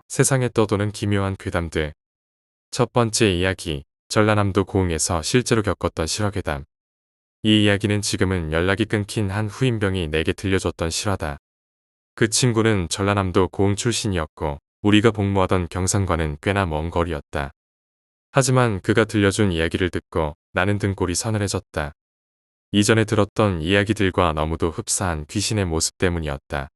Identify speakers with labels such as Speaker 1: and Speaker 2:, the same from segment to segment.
Speaker 1: 세상에 떠도는 기묘한 괴담들. 첫 번째 이야기, 전라남도 고흥에서 실제로 겪었던 실화괴담. 이 이야기는 지금은 연락이 끊긴 한 후임병이 내게 들려줬던 실화다. 그 친구는 전라남도 고흥 출신이었고 우리가 복무하던 경상과는 꽤나 먼 거리였다. 하지만 그가 들려준 이야기를 듣고 나는 등골이 서늘해졌다. 이전에 들었던 이야기들과 너무도 흡사한 귀신의 모습 때문이었다.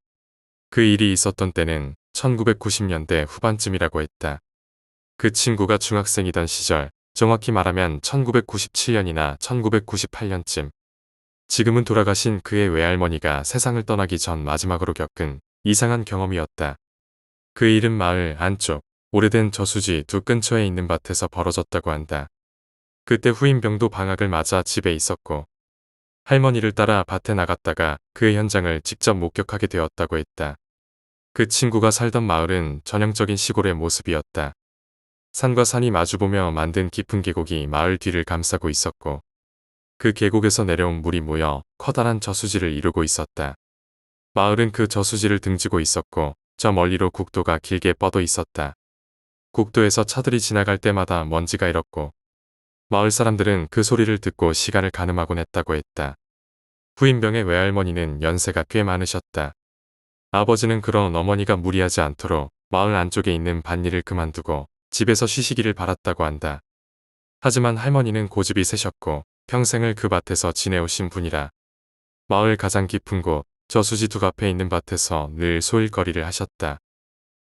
Speaker 1: 그 일이 있었던 때는 1990년대 후반쯤이라고 했다. 그 친구가 중학생이던 시절, 정확히 말하면 1997년이나 1998년쯤. 지금은 돌아가신 그의 외할머니가 세상을 떠나기 전 마지막으로 겪은 이상한 경험이었다. 그 일은 마을 안쪽, 오래된 저수지 두 근처에 있는 밭에서 벌어졌다고 한다. 그때 후임병도 방학을 맞아 집에 있었고, 할머니를 따라 밭에 나갔다가 그 현장을 직접 목격하게 되었다고 했다. 그 친구가 살던 마을은 전형적인 시골의 모습이었다. 산과 산이 마주보며 만든 깊은 계곡이 마을 뒤를 감싸고 있었고 그 계곡에서 내려온 물이 모여 커다란 저수지를 이루고 있었다. 마을은 그 저수지를 등지고 있었고 저 멀리로 국도가 길게 뻗어 있었다. 국도에서 차들이 지나갈 때마다 먼지가 일었고 마을 사람들은 그 소리를 듣고 시간을 가늠하곤 했다고 했다. 후임병의 외할머니는 연세가 꽤 많으셨다. 아버지는 그런 어머니가 무리하지 않도록 마을 안쪽에 있는 밭일을 그만두고 집에서 쉬시기를 바랐다고 한다. 하지만 할머니는 고집이 세셨고 평생을 그 밭에서 지내오신 분이라 마을 가장 깊은 곳 저수지 두 앞에 있는 밭에서 늘 소일거리를 하셨다.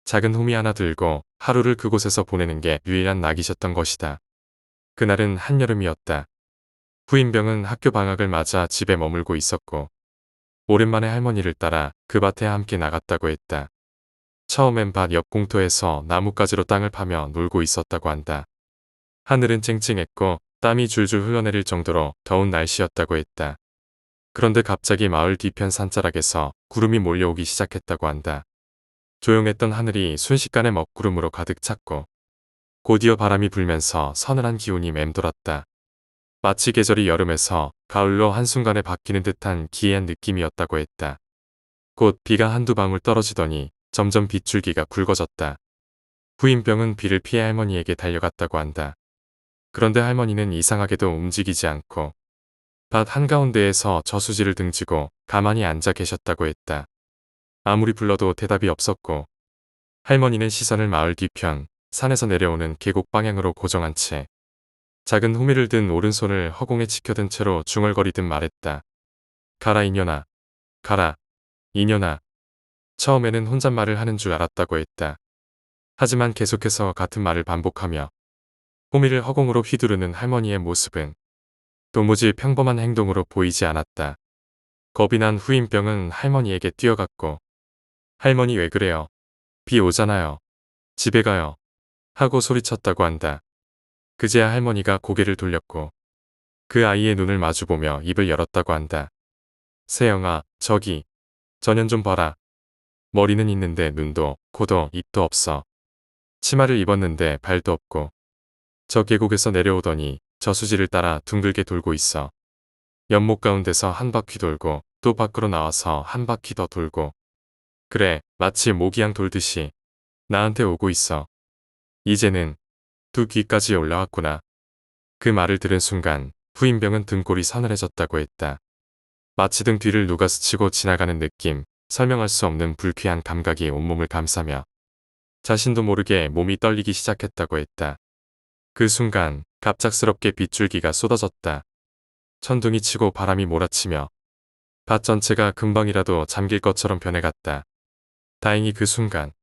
Speaker 1: 작은 호미 하나 들고 하루를 그곳에서 보내는 게 유일한 낙이셨던 것이다. 그날은 한여름이었다. 후임병은 학교 방학을 맞아 집에 머물고 있었고 오랜만에 할머니를 따라 그 밭에 함께 나갔다고 했다. 처음엔 밭 옆 공터에서 나뭇가지로 땅을 파며 놀고 있었다고 한다. 하늘은 쨍쨍했고 땀이 줄줄 흘러내릴 정도로 더운 날씨였다고 했다. 그런데 갑자기 마을 뒤편 산자락에서 구름이 몰려오기 시작했다고 한다. 조용했던 하늘이 순식간에 먹구름으로 가득 찼고 곧이어 바람이 불면서 서늘한 기운이 맴돌았다. 마치 계절이 여름에서 가을로 한순간에 바뀌는 듯한 기이한 느낌이었다고 했다. 곧 비가 한두 방울 떨어지더니 점점 빗줄기가 굵어졌다. 후임병은 비를 피해 할머니에게 달려갔다고 한다. 그런데 할머니는 이상하게도 움직이지 않고 밭 한가운데에서 저수지를 등지고 가만히 앉아 계셨다고 했다. 아무리 불러도 대답이 없었고 할머니는 시선을 마을 뒤편 산에서 내려오는 계곡 방향으로 고정한 채 작은 호미를 든 오른손을 허공에 치켜든 채로 중얼거리듯 말했다. 가라 이년아. 가라. 이년아. 처음에는 혼잣말을 하는 줄 알았다고 했다. 하지만 계속해서 같은 말을 반복하며 호미를 허공으로 휘두르는 할머니의 모습은 도무지 평범한 행동으로 보이지 않았다. 겁이 난 후임병은 할머니에게 뛰어갔고 할머니 왜 그래요? 비 오잖아요. 집에 가요. 하고 소리쳤다고 한다. 그제야 할머니가 고개를 돌렸고 그 아이의 눈을 마주보며 입을 열었다고 한다. 세영아, 저기, 저년 좀 봐라. 머리는 있는데 눈도, 코도, 입도 없어. 치마를 입었는데 발도 없고 저 계곡에서 내려오더니 저수지를 따라 둥글게 돌고 있어. 연못 가운데서 한 바퀴 돌고 또 밖으로 나와서 한 바퀴 더 돌고 그래, 마치 모기향 돌듯이 나한테 오고 있어. 이제는 두 귀까지 올라왔구나. 그 말을 들은 순간 후임병은 등골이 서늘해졌다고 했다. 마치 등 뒤를 누가 스치고 지나가는 느낌, 설명할 수 없는 불쾌한 감각이 온몸을 감싸며 자신도 모르게 몸이 떨리기 시작했다고 했다. 그 순간 갑작스럽게 빗줄기가 쏟아졌다. 천둥이 치고 바람이 몰아치며 밭 전체가 금방이라도 잠길 것처럼 변해갔다. 다행히 그 순간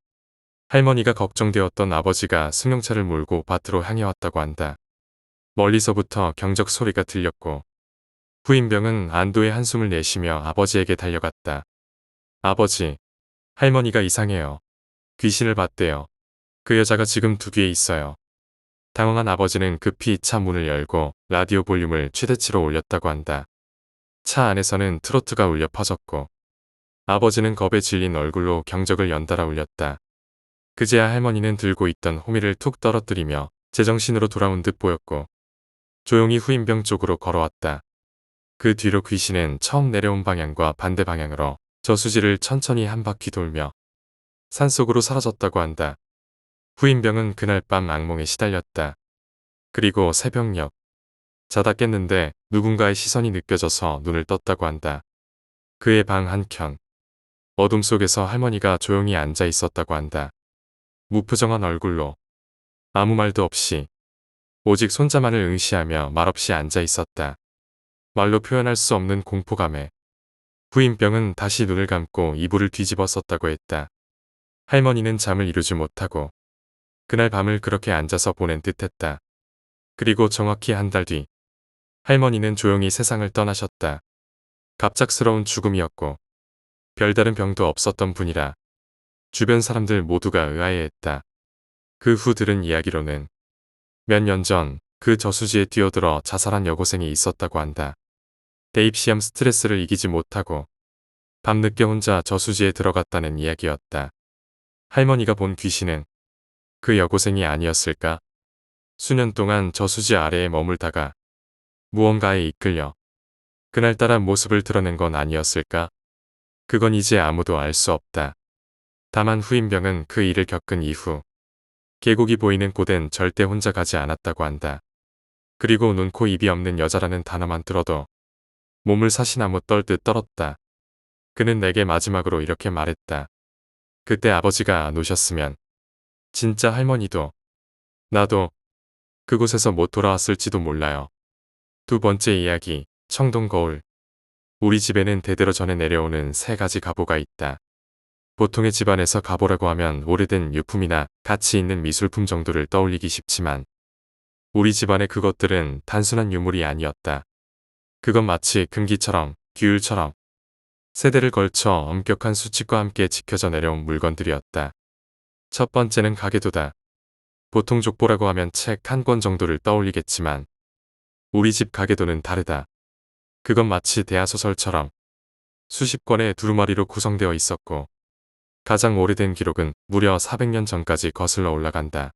Speaker 1: 할머니가 걱정되었던 아버지가 승용차를 몰고 밭으로 향해 왔다고 한다. 멀리서부터 경적 소리가 들렸고 후임병은 안도의 한숨을 내쉬며 아버지에게 달려갔다. 아버지, 할머니가 이상해요. 귀신을 봤대요. 그 여자가 지금 두 귀에 있어요. 당황한 아버지는 급히 차 문을 열고 라디오 볼륨을 최대치로 올렸다고 한다. 차 안에서는 트로트가 울려 퍼졌고 아버지는 겁에 질린 얼굴로 경적을 연달아 울렸다. 그제야 할머니는 들고 있던 호미를 툭 떨어뜨리며 제정신으로 돌아온 듯 보였고 조용히 후임병 쪽으로 걸어왔다. 그 뒤로 귀신은 처음 내려온 방향과 반대 방향으로 저수지를 천천히 한 바퀴 돌며 산속으로 사라졌다고 한다. 후임병은 그날 밤 악몽에 시달렸다. 그리고 새벽녘 자다 깼는데 누군가의 시선이 느껴져서 눈을 떴다고 한다. 그의 방 한켠 어둠 속에서 할머니가 조용히 앉아 있었다고 한다. 무표정한 얼굴로 아무 말도 없이 오직 손자만을 응시하며 말없이 앉아 있었다. 말로 표현할 수 없는 공포감에 후임병은 다시 눈을 감고 이불을 뒤집어 썼다고 했다. 할머니는 잠을 이루지 못하고 그날 밤을 그렇게 앉아서 보낸 듯했다. 그리고 정확히 한 달 뒤 할머니는 조용히 세상을 떠나셨다. 갑작스러운 죽음이었고 별다른 병도 없었던 분이라 주변 사람들 모두가 의아해했다. 그 후 들은 이야기로는 몇 년 전 그 저수지에 뛰어들어 자살한 여고생이 있었다고 한다. 대입시험 스트레스를 이기지 못하고 밤늦게 혼자 저수지에 들어갔다는 이야기였다. 할머니가 본 귀신은 그 여고생이 아니었을까? 수년 동안 저수지 아래에 머물다가 무언가에 이끌려 그날따라 모습을 드러낸 건 아니었을까? 그건 이제 아무도 알 수 없다. 다만 후임병은 그 일을 겪은 이후 계곡이 보이는 곳엔 절대 혼자 가지 않았다고 한다. 그리고 눈, 코, 입이 없는 여자라는 단어만 들어도 몸을 사시나무 떨듯 떨었다. 그는 내게 마지막으로 이렇게 말했다. 그때 아버지가 안 오셨으면 진짜 할머니도 나도 그곳에서 못 돌아왔을지도 몰라요. 두 번째 이야기, 청동 거울. 우리 집에는 대대로 전해 내려오는 3가지 가보가 있다. 보통의 집안에서 가보라고 하면 오래된 유품이나 가치 있는 미술품 정도를 떠올리기 쉽지만 우리 집안의 그것들은 단순한 유물이 아니었다. 그건 마치 금기처럼, 규율처럼 세대를 걸쳐 엄격한 수칙과 함께 지켜져 내려온 물건들이었다. 첫 번째는 가계도다. 보통 족보라고 하면 책 1권 정도를 떠올리겠지만 우리 집 가계도는 다르다. 그건 마치 대하소설처럼 수십 권의 두루마리로 구성되어 있었고 가장 오래된 기록은 무려 400년 전까지 거슬러 올라간다.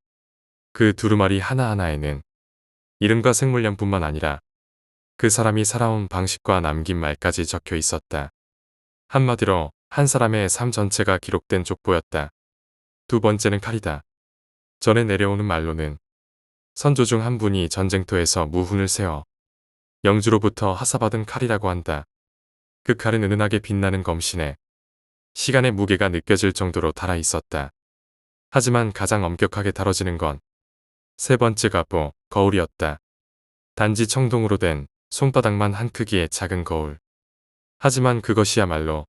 Speaker 1: 그 두루마리 하나하나에는 이름과 생물년뿐만 아니라 그 사람이 살아온 방식과 남긴 말까지 적혀 있었다. 한마디로 한 사람의 삶 전체가 기록된 족보였다. 두 번째는 칼이다. 전해 내려오는 말로는 선조 중 한 분이 전쟁터에서 무훈을 세워 영주로부터 하사받은 칼이라고 한다. 그 칼은 은은하게 빛나는 검신에 시간의 무게가 느껴질 정도로 달아 있었다. 하지만 가장 엄격하게 다뤄지는 건 세 번째 가보, 거울이었다. 단지 청동으로 된 손바닥만 한 크기의 작은 거울. 하지만 그것이야말로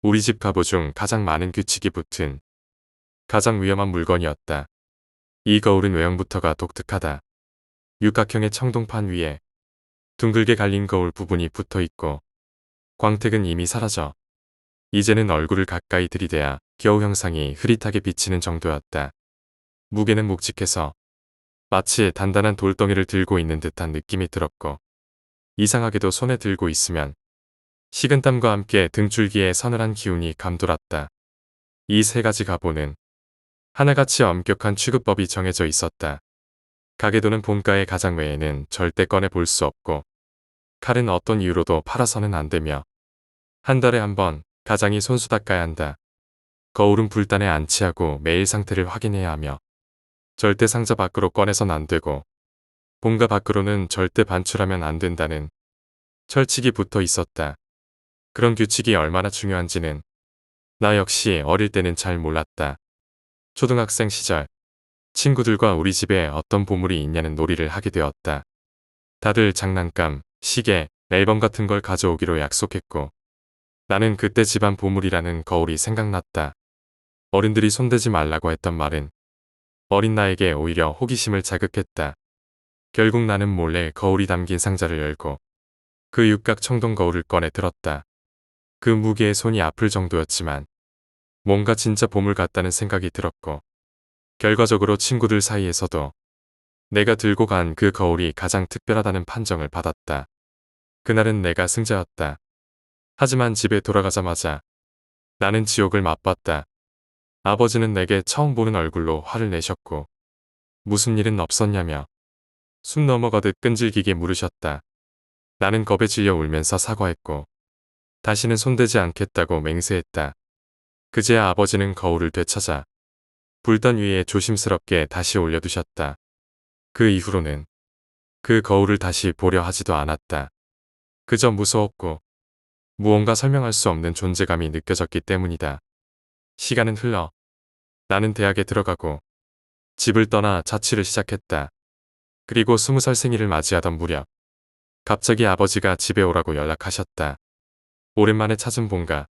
Speaker 1: 우리 집 가보 중 가장 많은 규칙이 붙은 가장 위험한 물건이었다. 이 거울은 외형부터가 독특하다. 육각형의 청동판 위에 둥글게 갈린 거울 부분이 붙어 있고 광택은 이미 사라져 이제는 얼굴을 가까이 들이대야 겨우 형상이 흐릿하게 비치는 정도였다. 무게는 묵직해서 마치 단단한 돌덩이를 들고 있는 듯한 느낌이 들었고 이상하게도 손에 들고 있으면 식은땀과 함께 등줄기에 서늘한 기운이 감돌았다. 이 3가지 가보는 하나같이 엄격한 취급법이 정해져 있었다. 가계도는 본가의 가장 외에는 절대 꺼내 볼 수 없고 칼은 어떤 이유로도 팔아서는 안 되며 한 달에 한 번 가장이 손수 닦아야 한다. 거울은 불단에 안치하고 매일 상태를 확인해야 하며 절대 상자 밖으로 꺼내선 안 되고 본가 밖으로는 절대 반출하면 안 된다는 철칙이 붙어 있었다. 그런 규칙이 얼마나 중요한지는 나 역시 어릴 때는 잘 몰랐다. 초등학생 시절 친구들과 우리 집에 어떤 보물이 있냐는 놀이를 하게 되었다. 다들 장난감, 시계, 앨범 같은 걸 가져오기로 약속했고 나는 그때 집안 보물이라는 거울이 생각났다. 어른들이 손대지 말라고 했던 말은 어린 나에게 오히려 호기심을 자극했다. 결국 나는 몰래 거울이 담긴 상자를 열고 그 육각 청동 거울을 꺼내 들었다. 그 무게에 손이 아플 정도였지만 뭔가 진짜 보물 같다는 생각이 들었고 결과적으로 친구들 사이에서도 내가 들고 간 그 거울이 가장 특별하다는 판정을 받았다. 그날은 내가 승자였다. 하지만 집에 돌아가자마자 나는 지옥을 맛봤다. 아버지는 내게 처음 보는 얼굴로 화를 내셨고 무슨 일은 없었냐며 숨 넘어가듯 끈질기게 물으셨다. 나는 겁에 질려 울면서 사과했고 다시는 손대지 않겠다고 맹세했다. 그제야 아버지는 거울을 되찾아 불던 위에 조심스럽게 다시 올려두셨다. 그 이후로는 그 거울을 다시 보려 하지도 않았다. 그저 무서웠고 무언가 설명할 수 없는 존재감이 느껴졌기 때문이다. 시간은 흘러 나는 대학에 들어가고 집을 떠나 자취를 시작했다. 그리고 20살 생일을 맞이하던 무렵 갑자기 아버지가 집에 오라고 연락하셨다. 오랜만에 찾은 본가.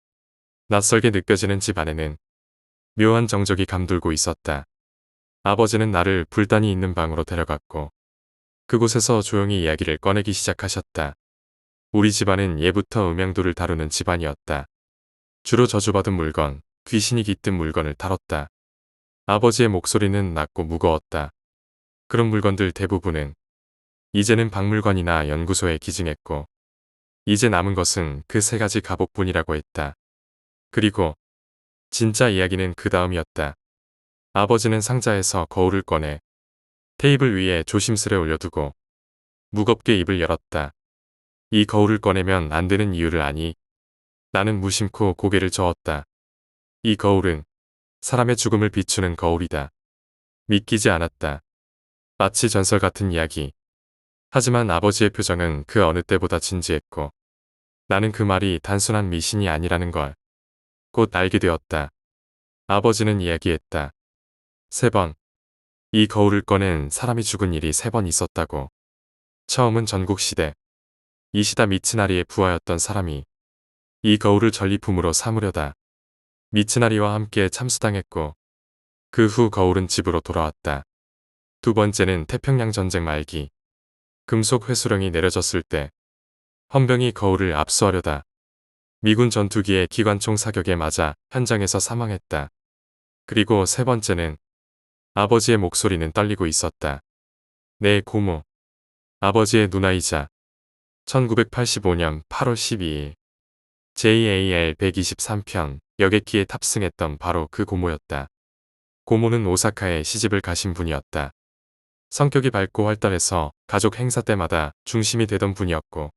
Speaker 1: 낯설게 느껴지는 집 안에는 묘한 정적이 감돌고 있었다. 아버지는 나를 불단이 있는 방으로 데려갔고 그곳에서 조용히 이야기를 꺼내기 시작하셨다. 우리 집안은 예부터 음양도를 다루는 집안이었다. 주로 저주받은 물건, 귀신이 깃든 물건을 다뤘다. 아버지의 목소리는 낮고 무거웠다. 그런 물건들 대부분은 이제는 박물관이나 연구소에 기증했고 이제 남은 것은 그 3가지 갑옷뿐이라고 했다. 그리고 진짜 이야기는 그 다음이었다. 아버지는 상자에서 거울을 꺼내 테이블 위에 조심스레 올려두고 무겁게 입을 열었다. 이 거울을 꺼내면 안 되는 이유를 아니? 나는 무심코 고개를 저었다. 이 거울은 사람의 죽음을 비추는 거울이다. 믿기지 않았다. 마치 전설 같은 이야기. 하지만 아버지의 표정은 그 어느 때보다 진지했고 나는 그 말이 단순한 미신이 아니라는 걸 곧 알게 되었다. 아버지는 이야기했다. 3번. 이 거울을 꺼낸 사람이 죽은 일이 3번 있었다고. 처음은 전국시대. 이시다 미츠나리의 부하였던 사람이 이 거울을 전리품으로 삼으려다 미츠나리와 함께 참수당했고 그 후 거울은 집으로 돌아왔다. 2번째는 태평양 전쟁 말기. 금속 회수령이 내려졌을 때 헌병이 거울을 압수하려다 미군 전투기의 기관총 사격에 맞아 현장에서 사망했다. 그리고 3번째는 아버지의 목소리는 떨리고 있었다. 내 고모, 아버지의 누나이자 1985년 8월 12일 JAL 123편 여객기에 탑승했던 바로 그 고모였다. 고모는 오사카에 시집을 가신 분이었다. 성격이 밝고 활달해서 가족 행사 때마다 중심이 되던 분이었고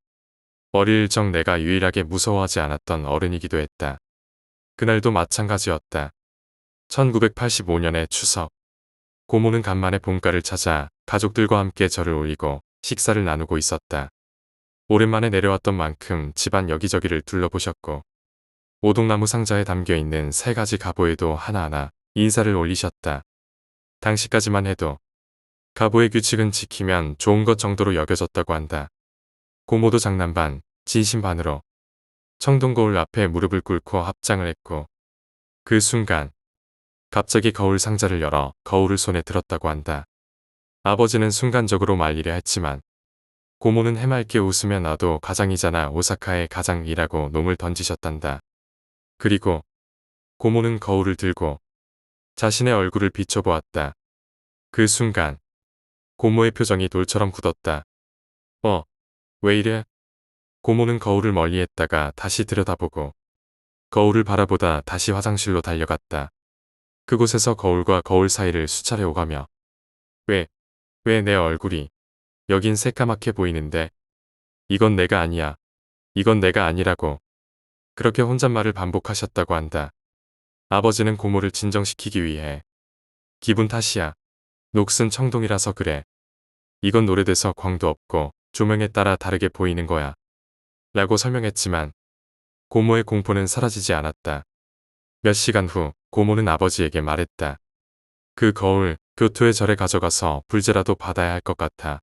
Speaker 1: 어릴 적 내가 유일하게 무서워하지 않았던 어른이기도 했다. 그날도 마찬가지였다. 1985년의 추석. 고모는 간만에 본가를 찾아 가족들과 함께 절을 올리고 식사를 나누고 있었다. 오랜만에 내려왔던 만큼 집안 여기저기를 둘러보셨고 오동나무 상자에 담겨있는 3가지 갑오에도 하나하나 인사를 올리셨다. 당시까지만 해도 갑오의 규칙은 지키면 좋은 것 정도로 여겨졌다고 한다. 고모도 장난 반, 진심 반으로 청동거울 앞에 무릎을 꿇고 합장을 했고 그 순간 갑자기 거울 상자를 열어 거울을 손에 들었다고 한다. 아버지는 순간적으로 말리려 했지만 고모는 해맑게 웃으며 나도 가장이잖아 오사카의 가장이라고 놈을 던지셨단다. 그리고 고모는 거울을 들고 자신의 얼굴을 비춰보았다. 그 순간 고모의 표정이 돌처럼 굳었다. 왜 이래? 고모는 거울을 멀리했다가 다시 들여다보고 거울을 바라보다 다시 화장실로 달려갔다. 그곳에서 거울과 거울 사이를 수차례 오가며 왜 내 얼굴이 여긴 새까맣게 보이는데 이건 내가 아니야. 이건 내가 아니라고. 그렇게 혼잣말을 반복하셨다고 한다. 아버지는 고모를 진정시키기 위해 기분 탓이야. 녹슨 청동이라서 그래. 이건 오래돼서 광도 없고 조명에 따라 다르게 보이는 거야. 라고 설명했지만 고모의 공포는 사라지지 않았다. 몇 시간 후 고모는 아버지에게 말했다. 그 거울 교토의 절에 가져가서 불제라도 받아야 할 것 같아.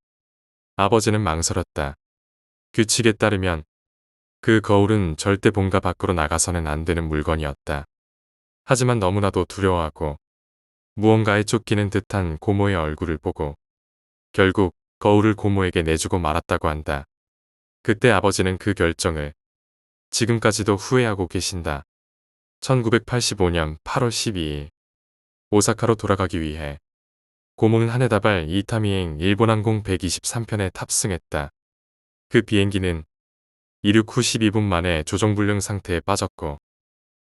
Speaker 1: 아버지는 망설였다. 규칙에 따르면 그 거울은 절대 본가 밖으로 나가서는 안 되는 물건이었다. 하지만 너무나도 두려워하고 무언가에 쫓기는 듯한 고모의 얼굴을 보고 결국 거울을 고모에게 내주고 말았다고 한다. 그때 아버지는 그 결정을 지금까지도 후회하고 계신다. 1985년 8월 12일 오사카로 돌아가기 위해 고모는 하네다발 이타미행 일본항공 123편에 탑승했다. 그 비행기는 이륙 후 12분 만에 조종불능 상태에 빠졌고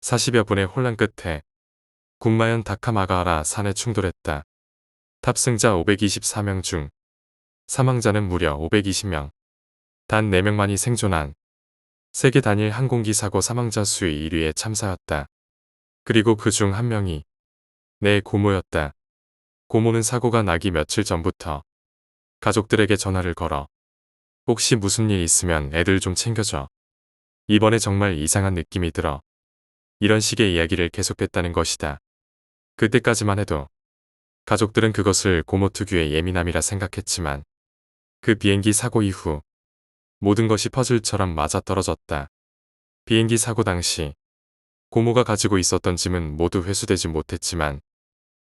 Speaker 1: 40여 분의 혼란 끝에 군마현 다카마가하라 산에 충돌했다. 탑승자 524명 중 사망자는 무려 520명. 단 4명만이 생존한 세계 단일 항공기 사고 사망자 수의 1위의 참사였다. 그리고 그 중 한 명이 내 고모였다. 고모는 사고가 나기 며칠 전부터 가족들에게 전화를 걸어 혹시 무슨 일 있으면 애들 좀 챙겨줘. 이번에 정말 이상한 느낌이 들어. 이런 식의 이야기를 계속했다는 것이다. 그때까지만 해도 가족들은 그것을 고모 특유의 예민함이라 생각했지만 그 비행기 사고 이후 모든 것이 퍼즐처럼 맞아떨어졌다. 비행기 사고 당시 고모가 가지고 있었던 짐은 모두 회수되지 못했지만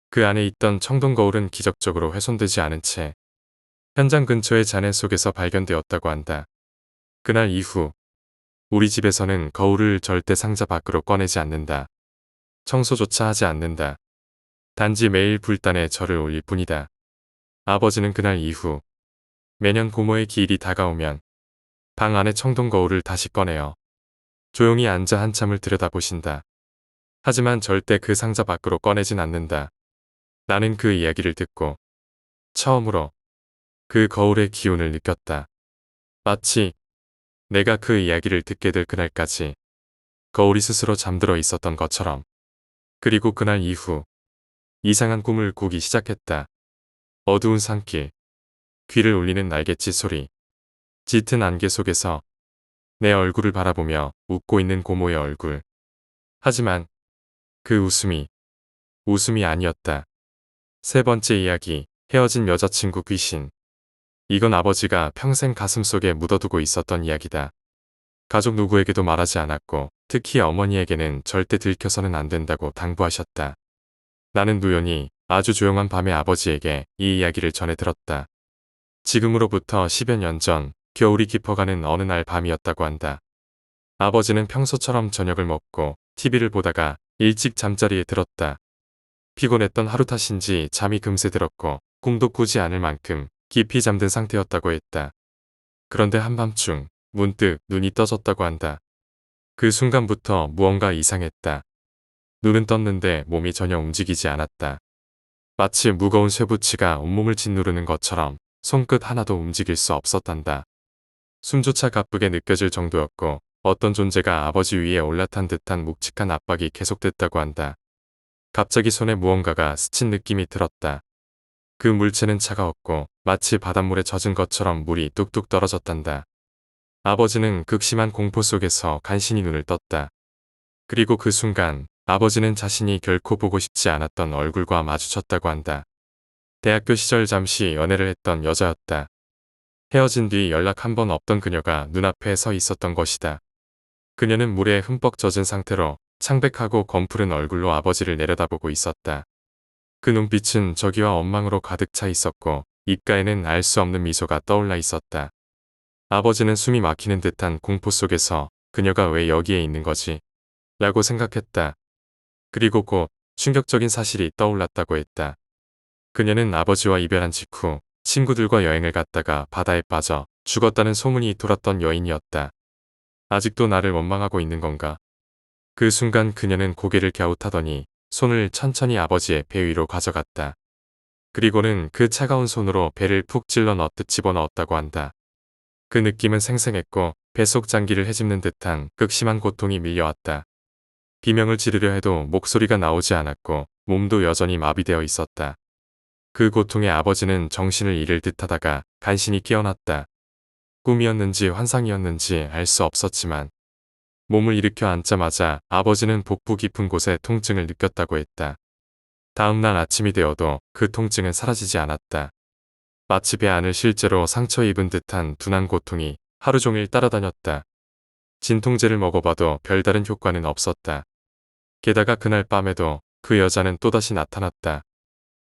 Speaker 1: 그 안에 있던 청동 거울은 기적적으로 훼손되지 않은 채 현장 근처의 잔해 속에서 발견되었다고 한다. 그날 이후 우리 집에서는 거울을 절대 상자 밖으로 꺼내지 않는다. 청소조차 하지 않는다. 단지 매일 불단에 절을 올릴 뿐이다. 아버지는 그날 이후 매년 고모의 기일이 다가오면 방 안의 청동 거울을 다시 꺼내어 조용히 앉아 한참을 들여다보신다. 하지만 절대 그 상자 밖으로 꺼내진 않는다. 나는 그 이야기를 듣고 처음으로 그 거울의 기운을 느꼈다. 마치 내가 그 이야기를 듣게 될 그날까지 거울이 스스로 잠들어 있었던 것처럼. 그리고 그날 이후 이상한 꿈을 꾸기 시작했다. 어두운 산길, 귀를 울리는 날갯짓 소리, 짙은 안개 속에서 내 얼굴을 바라보며 웃고 있는 고모의 얼굴. 하지만 그 웃음이 아니었다. 세 번째 이야기, 헤어진 여자친구 귀신. 이건 아버지가 평생 가슴속에 묻어두고 있었던 이야기다. 가족 누구에게도 말하지 않았고 특히 어머니에게는 절대 들켜서는 안 된다고 당부하셨다. 나는 누연히 아주 조용한 밤에 아버지에게 이 이야기를 전해 들었다. 지금으로부터 10여 년 전 겨울이 깊어가는 어느 날 밤이었다고 한다. 아버지는 평소처럼 저녁을 먹고 TV를 보다가 일찍 잠자리에 들었다. 피곤했던 하루 탓인지 잠이 금세 들었고 꿈도 꾸지 않을 만큼 깊이 잠든 상태였다고 했다. 그런데 한밤중 문득 눈이 떠졌다고 한다. 그 순간부터 무언가 이상했다. 눈은 떴는데 몸이 전혀 움직이지 않았다. 마치 무거운 쇠붙이가 온몸을 짓누르는 것처럼 손끝 하나도 움직일 수 없었단다. 숨조차 가쁘게 느껴질 정도였고 어떤 존재가 아버지 위에 올라탄 듯한 묵직한 압박이 계속됐다고 한다. 갑자기 손에 무언가가 스친 느낌이 들었다. 그 물체는 차가웠고 마치 바닷물에 젖은 것처럼 물이 뚝뚝 떨어졌단다. 아버지는 극심한 공포 속에서 간신히 눈을 떴다. 그리고 그 순간 아버지는 자신이 결코 보고 싶지 않았던 얼굴과 마주쳤다고 한다. 대학교 시절 잠시 연애를 했던 여자였다. 헤어진 뒤 연락 한 번 없던 그녀가 눈앞에 서 있었던 것이다. 그녀는 물에 흠뻑 젖은 상태로 창백하고 검푸른 얼굴로 아버지를 내려다보고 있었다. 그 눈빛은 저기와 원망으로 가득 차 있었고 입가에는 알 수 없는 미소가 떠올라 있었다. 아버지는 숨이 막히는 듯한 공포 속에서 그녀가 왜 여기에 있는 거지? 라고 생각했다. 그리고 곧 충격적인 사실이 떠올랐다고 했다. 그녀는 아버지와 이별한 직후 친구들과 여행을 갔다가 바다에 빠져 죽었다는 소문이 돌았던 여인이었다. 아직도 나를 원망하고 있는 건가? 그 순간 그녀는 고개를 갸웃하더니 손을 천천히 아버지의 배 위로 가져갔다. 그리고는 그 차가운 손으로 배를 푹 찔러 넣듯 집어넣었다고 한다. 그 느낌은 생생했고 뱃속 장기를 헤집는 듯한 극심한 고통이 밀려왔다. 비명을 지르려 해도 목소리가 나오지 않았고 몸도 여전히 마비되어 있었다. 그 고통에 아버지는 정신을 잃을 듯하다가 간신히 깨어났다. 꿈이었는지 환상이었는지 알 수 없었지만 몸을 일으켜 앉자마자 아버지는 복부 깊은 곳에 통증을 느꼈다고 했다. 다음 날 아침이 되어도 그 통증은 사라지지 않았다. 마치 배 안을 실제로 상처 입은 듯한 둔한 고통이 하루 종일 따라다녔다. 진통제를 먹어봐도 별다른 효과는 없었다. 게다가 그날 밤에도 그 여자는 또다시 나타났다.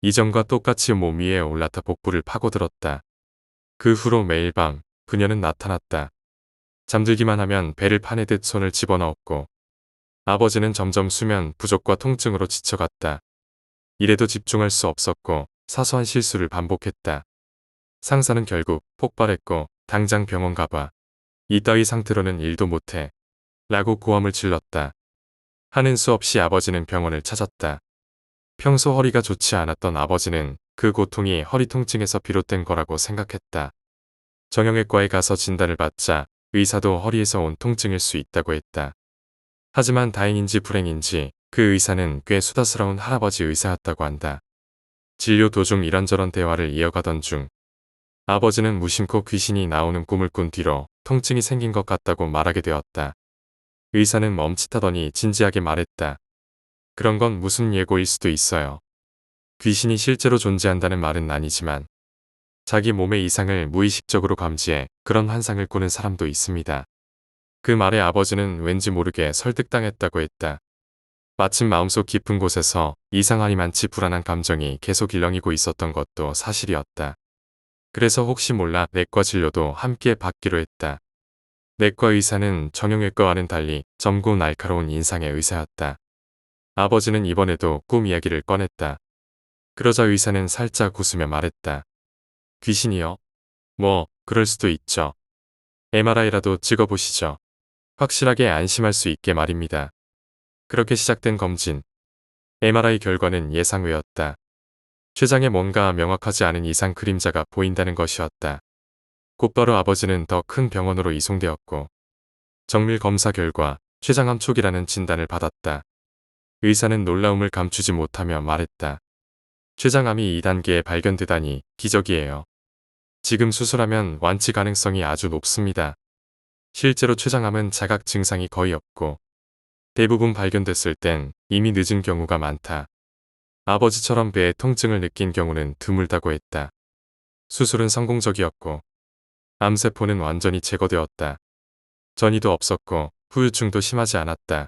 Speaker 1: 이전과 똑같이 몸 위에 올라타 복부를 파고들었다. 그 후로 매일 밤 그녀는 나타났다. 잠들기만 하면 배를 파내듯 손을 집어넣었고 아버지는 점점 수면 부족과 통증으로 지쳐갔다. 이래도 집중할 수 없었고 사소한 실수를 반복했다. 상사는 결국 폭발했고 당장 병원 가봐. 이따위 상태로는 일도 못해. 라고 고함을 질렀다. 하는 수 없이 아버지는 병원을 찾았다. 평소 허리가 좋지 않았던 아버지는 그 고통이 허리 통증에서 비롯된 거라고 생각했다. 정형외과에 가서 진단을 받자 의사도 허리에서 온 통증일 수 있다고 했다. 하지만 다행인지 불행인지 그 의사는 꽤 수다스러운 할아버지 의사였다고 한다. 진료 도중 이런저런 대화를 이어가던 중 아버지는 무심코 귀신이 나오는 꿈을 꾼 뒤로 통증이 생긴 것 같다고 말하게 되었다. 의사는 멈칫하더니 진지하게 말했다. 그런 건 무슨 예고일 수도 있어요. 귀신이 실제로 존재한다는 말은 아니지만 자기 몸의 이상을 무의식적으로 감지해 그런 환상을 꾸는 사람도 있습니다. 그 말에 아버지는 왠지 모르게 설득당했다고 했다. 마침 마음속 깊은 곳에서 이상하리만치 불안한 감정이 계속 일렁이고 있었던 것도 사실이었다. 그래서 혹시 몰라 내과 진료도 함께 받기로 했다. 내과 의사는 정형외과와는 달리 젊고 날카로운 인상의 의사였다. 아버지는 이번에도 꿈 이야기를 꺼냈다. 그러자 의사는 살짝 웃으며 말했다. 귀신이요? 뭐 그럴 수도 있죠. MRI라도 찍어보시죠. 확실하게 안심할 수 있게 말입니다. 그렇게 시작된 검진. MRI 결과는 예상외였다. 췌장에 뭔가 명확하지 않은 이상 그림자가 보인다는 것이었다. 곧바로 아버지는 더 큰 병원으로 이송되었고 정밀 검사 결과 췌장암 초기라는 진단을 받았다. 의사는 놀라움을 감추지 못하며 말했다. 췌장암이 2단계에 발견되다니 기적이에요. 지금 수술하면 완치 가능성이 아주 높습니다. 실제로 췌장암은 자각 증상이 거의 없고 대부분 발견됐을 땐 이미 늦은 경우가 많다. 아버지처럼 배에 통증을 느낀 경우는 드물다고 했다. 수술은 성공적이었고 암세포는 완전히 제거되었다. 전이도 없었고 후유증도 심하지 않았다.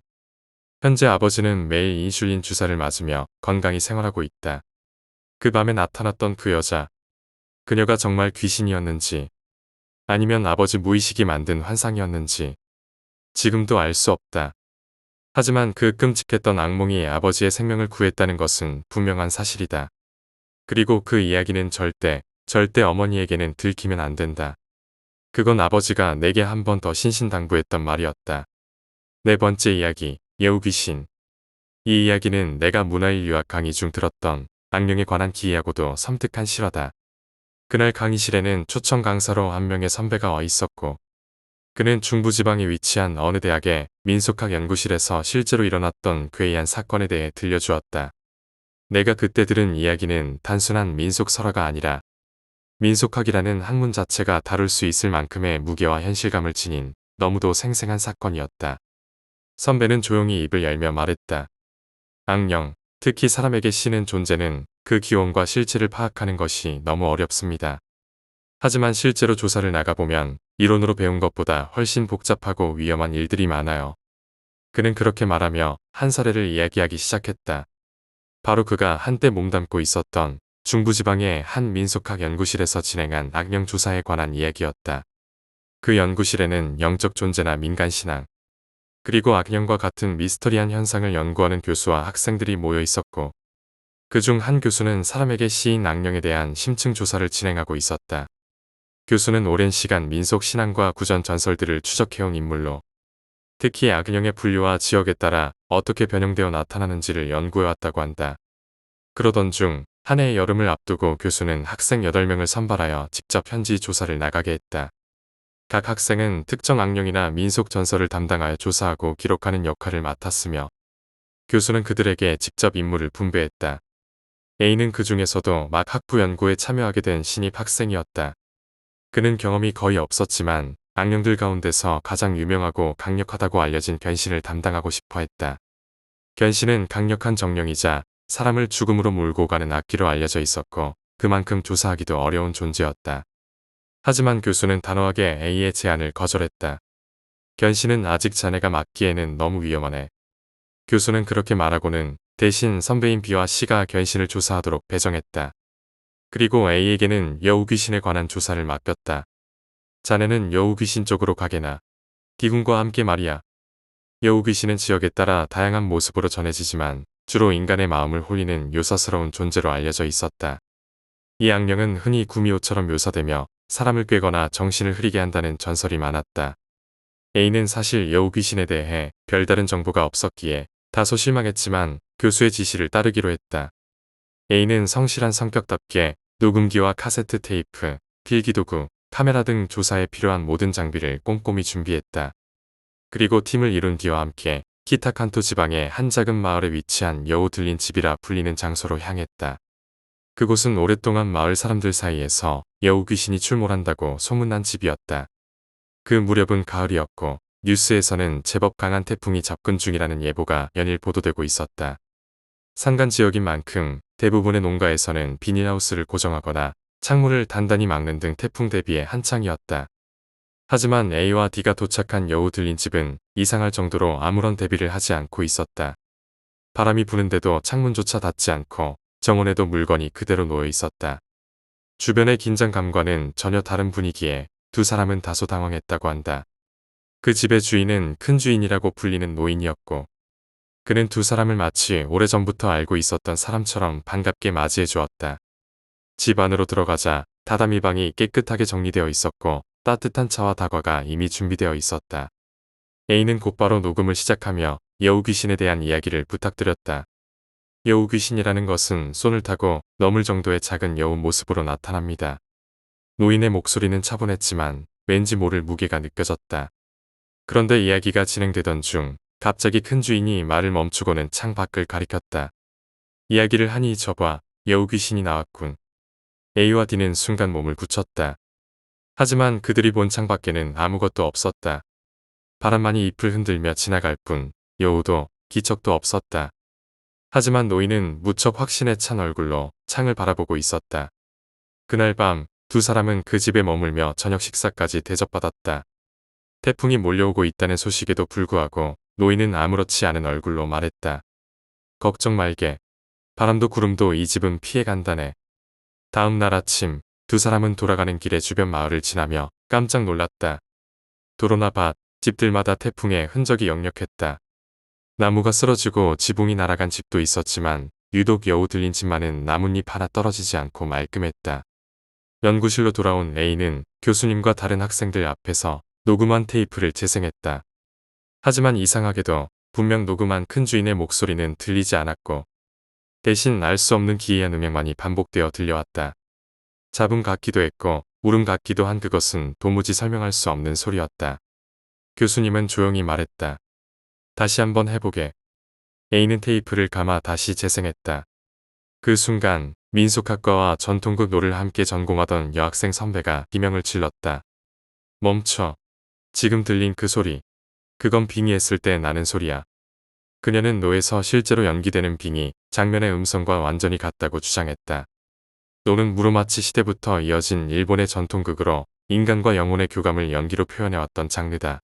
Speaker 1: 현재 아버지는 매일 인슐린 주사를 맞으며 건강히 생활하고 있다. 그 밤에 나타났던 그 여자. 그녀가 정말 귀신이었는지 아니면 아버지 무의식이 만든 환상이었는지 지금도 알 수 없다. 하지만 그 끔찍했던 악몽이 아버지의 생명을 구했다는 것은 분명한 사실이다. 그리고 그 이야기는 절대 어머니에게는 들키면 안 된다. 그건 아버지가 내게 한 번 더 신신당부했던 말이었다. 네 번째 이야기, 여우귀신. 이 이야기는 내가 문화일 유학 강의 중 들었던 악령에 관한 기이하고도 섬뜩한 실화다. 그날 강의실에는 초청 강사로 한 명의 선배가 와 있었고 그는 중부지방에 위치한 어느 대학의 민속학 연구실에서 실제로 일어났던 괴이한 사건에 대해 들려주었다. 내가 그때 들은 이야기는 단순한 민속 설화가 아니라 민속학이라는 학문 자체가 다룰 수 있을 만큼의 무게와 현실감을 지닌 너무도 생생한 사건이었다. 선배는 조용히 입을 열며 말했다. 악령, 특히 사람에게 신은 존재는 그 기원과 실체를 파악하는 것이 너무 어렵습니다. 하지만 실제로 조사를 나가보면 이론으로 배운 것보다 훨씬 복잡하고 위험한 일들이 많아요. 그는 그렇게 말하며 한 사례를 이야기하기 시작했다. 바로 그가 한때 몸담고 있었던 중부지방의 한 민속학 연구실에서 진행한 악령 조사에 관한 이야기였다. 그 연구실에는 영적 존재나 민간신앙, 그리고 악령과 같은 미스터리한 현상을 연구하는 교수와 학생들이 모여 있었고 그중 한 교수는 사람에게 씌인 악령에 대한 심층 조사를 진행하고 있었다. 교수는 오랜 시간 민속 신앙과 구전 전설들을 추적해온 인물로 특히 악령의 분류와 지역에 따라 어떻게 변형되어 나타나는지를 연구해왔다고 한다. 그러던 중 한 해의 여름을 앞두고 교수는 학생 8명을 선발하여 직접 현지 조사를 나가게 했다. 각 학생은 특정 악령이나 민속 전설을 담당하여 조사하고 기록하는 역할을 맡았으며 교수는 그들에게 직접 임무를 분배했다. A는 그 중에서도 막 학부 연구에 참여하게 된 신입 학생이었다. 그는 경험이 거의 없었지만 악령들 가운데서 가장 유명하고 강력하다고 알려진 변신을 담당하고 싶어 했다. 변신은 강력한 정령이자 사람을 죽음으로 몰고 가는 악기로 알려져 있었고 그만큼 조사하기도 어려운 존재였다. 하지만 교수는 단호하게 A의 제안을 거절했다. 변신은 아직 자네가 맡기에는 너무 위험하네. 교수는 그렇게 말하고는 대신 선배인 B와 C가 변신을 조사하도록 배정했다. 그리고 A에게는 여우귀신에 관한 조사를 맡겼다. 자네는 여우귀신 쪽으로 가게나. D군과 함께 말이야. 여우귀신은 지역에 따라 다양한 모습으로 전해지지만 주로 인간의 마음을 홀리는 요사스러운 존재로 알려져 있었다. 이 악령은 흔히 구미호처럼 묘사되며 사람을 꿰거나 정신을 흐리게 한다는 전설이 많았다. A는 사실 여우귀신에 대해 별다른 정보가 없었기에 다소 실망했지만 교수의 지시를 따르기로 했다. A는 성실한 성격답게 녹음기와 카세트 테이프, 필기도구, 카메라 등 조사에 필요한 모든 장비를 꼼꼼히 준비했다. 그리고 팀을 이룬 D와 함께 키타칸토 지방의 한 작은 마을에 위치한 여우 들린 집이라 불리는 장소로 향했다. 그곳은 오랫동안 마을 사람들 사이에서 여우 귀신이 출몰한다고 소문난 집이었다. 그 무렵은 가을이었고 뉴스에서는 제법 강한 태풍이 접근 중이라는 예보가 연일 보도되고 있었다. 산간 지역인 만큼 대부분의 농가에서는 비닐하우스를 고정하거나 창문을 단단히 막는 등 태풍 대비에 한창이었다. 하지만 A와 D가 도착한 여우 들린 집은 이상할 정도로 아무런 대비를 하지 않고 있었다. 바람이 부는데도 창문조차 닫지 않고 정원에도 물건이 그대로 놓여 있었다. 주변의 긴장감과는 전혀 다른 분위기에 두 사람은 다소 당황했다고 한다. 그 집의 주인은 큰 주인이라고 불리는 노인이었고 그는 두 사람을 마치 오래전부터 알고 있었던 사람처럼 반갑게 맞이해 주었다. 집 안으로 들어가자 다다미 방이 깨끗하게 정리되어 있었고 따뜻한 차와 다과가 이미 준비되어 있었다. A는 곧바로 녹음을 시작하며 여우 귀신에 대한 이야기를 부탁드렸다. 여우 귀신이라는 것은 손을 타고 넘을 정도의 작은 여우 모습으로 나타납니다. 노인의 목소리는 차분했지만 왠지 모를 무게가 느껴졌다. 그런데 이야기가 진행되던 중 갑자기 큰 주인이 말을 멈추고는 창 밖을 가리켰다. 이야기를 하니 저봐 여우 귀신이 나왔군. A와 D는 순간 몸을 굳혔다. 하지만 그들이 본 창 밖에는 아무것도 없었다. 바람만이 잎을 흔들며 지나갈 뿐 여우도 기척도 없었다. 하지만 노인은 무척 확신에 찬 얼굴로 창을 바라보고 있었다. 그날 밤 두 사람은 그 집에 머물며 저녁 식사까지 대접받았다. 태풍이 몰려오고 있다는 소식에도 불구하고 노인은 아무렇지 않은 얼굴로 말했다. 걱정 말게. 바람도 구름도 이 집은 피해간다네. 다음 날 아침 두 사람은 돌아가는 길에 주변 마을을 지나며 깜짝 놀랐다. 도로나 밭, 집들마다 태풍의 흔적이 역력했다. 나무가 쓰러지고 지붕이 날아간 집도 있었지만 유독 여우 들린 집만은 나뭇잎 하나 떨어지지 않고 말끔했다. 연구실로 돌아온 A는 교수님과 다른 학생들 앞에서 녹음한 테이프를 재생했다. 하지만 이상하게도 분명 녹음한 큰 주인의 목소리는 들리지 않았고 대신 알 수 없는 기이한 음향만이 반복되어 들려왔다. 잡음 같기도 했고 울음 같기도 한 그것은 도무지 설명할 수 없는 소리였다. 교수님은 조용히 말했다. 다시 한번 해보게. A는 테이프를 감아 다시 재생했다. 그 순간 민속학과와 전통극 노를 함께 전공하던 여학생 선배가 비명을 질렀다. 멈춰. 지금 들린 그 소리. 그건 빙의했을 때 나는 소리야. 그녀는 노에서 실제로 연기되는 빙의, 장면의 음성과 완전히 같다고 주장했다. 노는 무로마치 시대부터 이어진 일본의 전통극으로 인간과 영혼의 교감을 연기로 표현해왔던 장르다.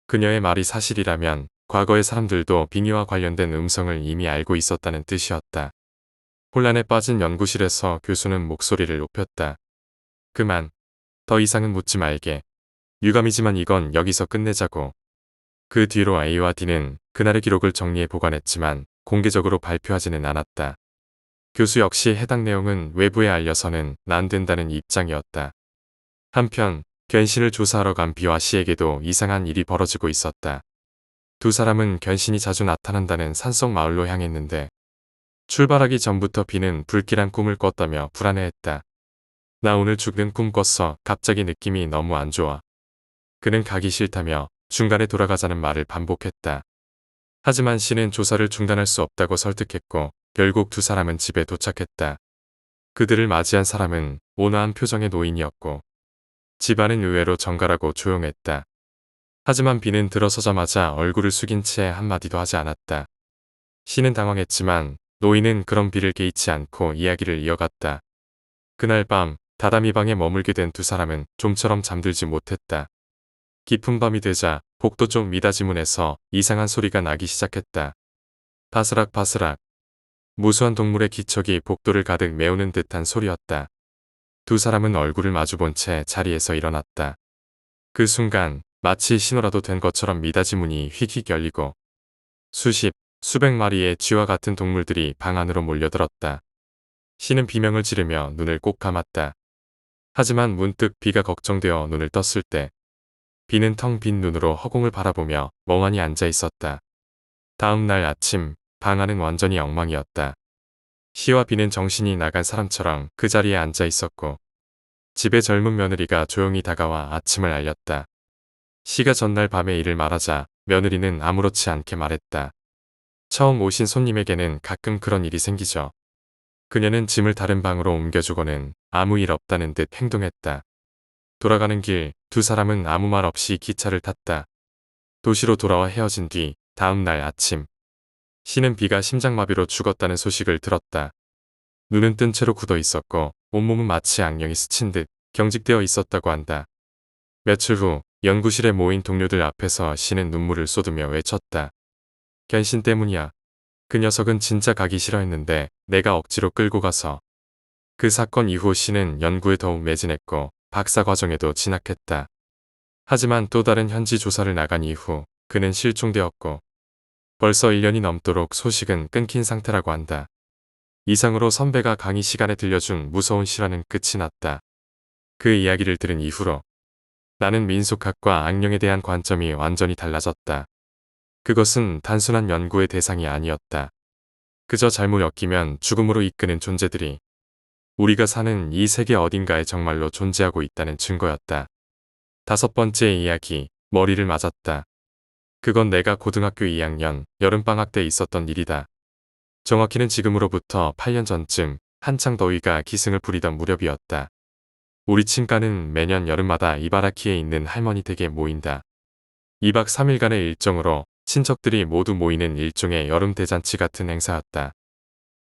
Speaker 1: 그녀의 말이 사실이라면 과거의 사람들도 빙의와 관련된 음성을 이미 알고 있었다는 뜻이었다. 혼란에 빠진 연구실에서 교수는 목소리를 높였다. 그만. 더 이상은 묻지 말게. 유감이지만 이건 여기서 끝내자고. 그 뒤로 A와 D는 그날의 기록을 정리해 보관했지만 공개적으로 발표하지는 않았다. 교수 역시 해당 내용은 외부에 알려서는 안 된다는 입장이었다. 한편 견신을 조사하러 간 B와 C에게도 이상한 일이 벌어지고 있었다. 두 사람은 견신이 자주 나타난다는 산속 마을로 향했는데 출발하기 전부터 B는 불길한 꿈을 꿨다며 불안해했다. 나 오늘 죽는 꿈 꿨어. 갑자기 느낌이 너무 안 좋아. 그는 가기 싫다며 중간에 돌아가자는 말을 반복했다. 하지만 C는 조사를 중단할 수 없다고 설득했고 결국 두 사람은 집에 도착했다. 그들을 맞이한 사람은 온화한 표정의 노인이었고 집안은 의외로 정갈하고 조용했다. 하지만 B는 들어서자마자 얼굴을 숙인 채 한마디도 하지 않았다. C는 당황했지만 노인은 그런 B를 개의치 않고 이야기를 이어갔다. 그날 밤 다다미 방에 머물게 된 두 사람은 좀처럼 잠들지 못했다. 깊은 밤이 되자 복도 쪽 미닫이문에서 이상한 소리가 나기 시작했다. 바스락바스락. 무수한 동물의 기척이 복도를 가득 메우는 듯한 소리였다. 두 사람은 얼굴을 마주본 채 자리에서 일어났다. 그 순간 마치 신호라도 된 것처럼 미닫이문이 휙휙 열리고 수백 마리의 쥐와 같은 동물들이 방 안으로 몰려들었다. C는 비명을 지르며 눈을 꼭 감았다. 하지만 문득 B가 걱정되어 눈을 떴을 때 B는 텅 빈 눈으로 허공을 바라보며 멍하니 앉아 있었다. 다음 날 아침 방 안은 완전히 엉망이었다. C와 B는 정신이 나간 사람처럼 그 자리에 앉아 있었고 집의 젊은 며느리가 조용히 다가와 아침을 알렸다. C가 전날 밤에 일을 말하자 며느리는 아무렇지 않게 말했다. 처음 오신 손님에게는 가끔 그런 일이 생기죠. 그녀는 짐을 다른 방으로 옮겨주고는 아무 일 없다는 듯 행동했다. 돌아가는 길 두 사람은 아무 말 없이 기차를 탔다. 도시로 돌아와 헤어진 뒤 다음 날 아침 신은 비가 심장마비로 죽었다는 소식을 들었다. 눈은 뜬 채로 굳어 있었고 온몸은 마치 악령이 스친 듯 경직되어 있었다고 한다. 며칠 후 연구실에 모인 동료들 앞에서 신은 눈물을 쏟으며 외쳤다. 견신 때문이야. 그 녀석은 진짜 가기 싫어했는데 내가 억지로 끌고 가서. 그 사건 이후 신은 연구에 더욱 매진했고 박사 과정에도 진학했다. 하지만 또 다른 현지 조사를 나간 이후 그는 실종되었고 벌써 1년이 넘도록 소식은 끊긴 상태라고 한다. 이상으로 선배가 강의 시간에 들려준 무서운 실화는 끝이 났다. 그 이야기를 들은 이후로 나는 민속학과 악령에 대한 관점이 완전히 달라졌다. 그것은 단순한 연구의 대상이 아니었다. 그저 잘못 엮이면 죽음으로 이끄는 존재들이 우리가 사는 이 세계 어딘가에 정말로 존재하고 있다는 증거였다. 다섯 번째 이야기, 머리를 맞았다. 그건 내가 고등학교 2학년 여름방학 때 있었던 일이다. 정확히는 지금으로부터 8년 전쯤 한창 더위가 기승을 부리던 무렵이었다. 우리 친가는 매년 여름마다 이바라키에 있는 할머니 댁에 모인다. 2박 3일간의 일정으로 친척들이 모두 모이는 일종의 여름 대잔치 같은 행사였다.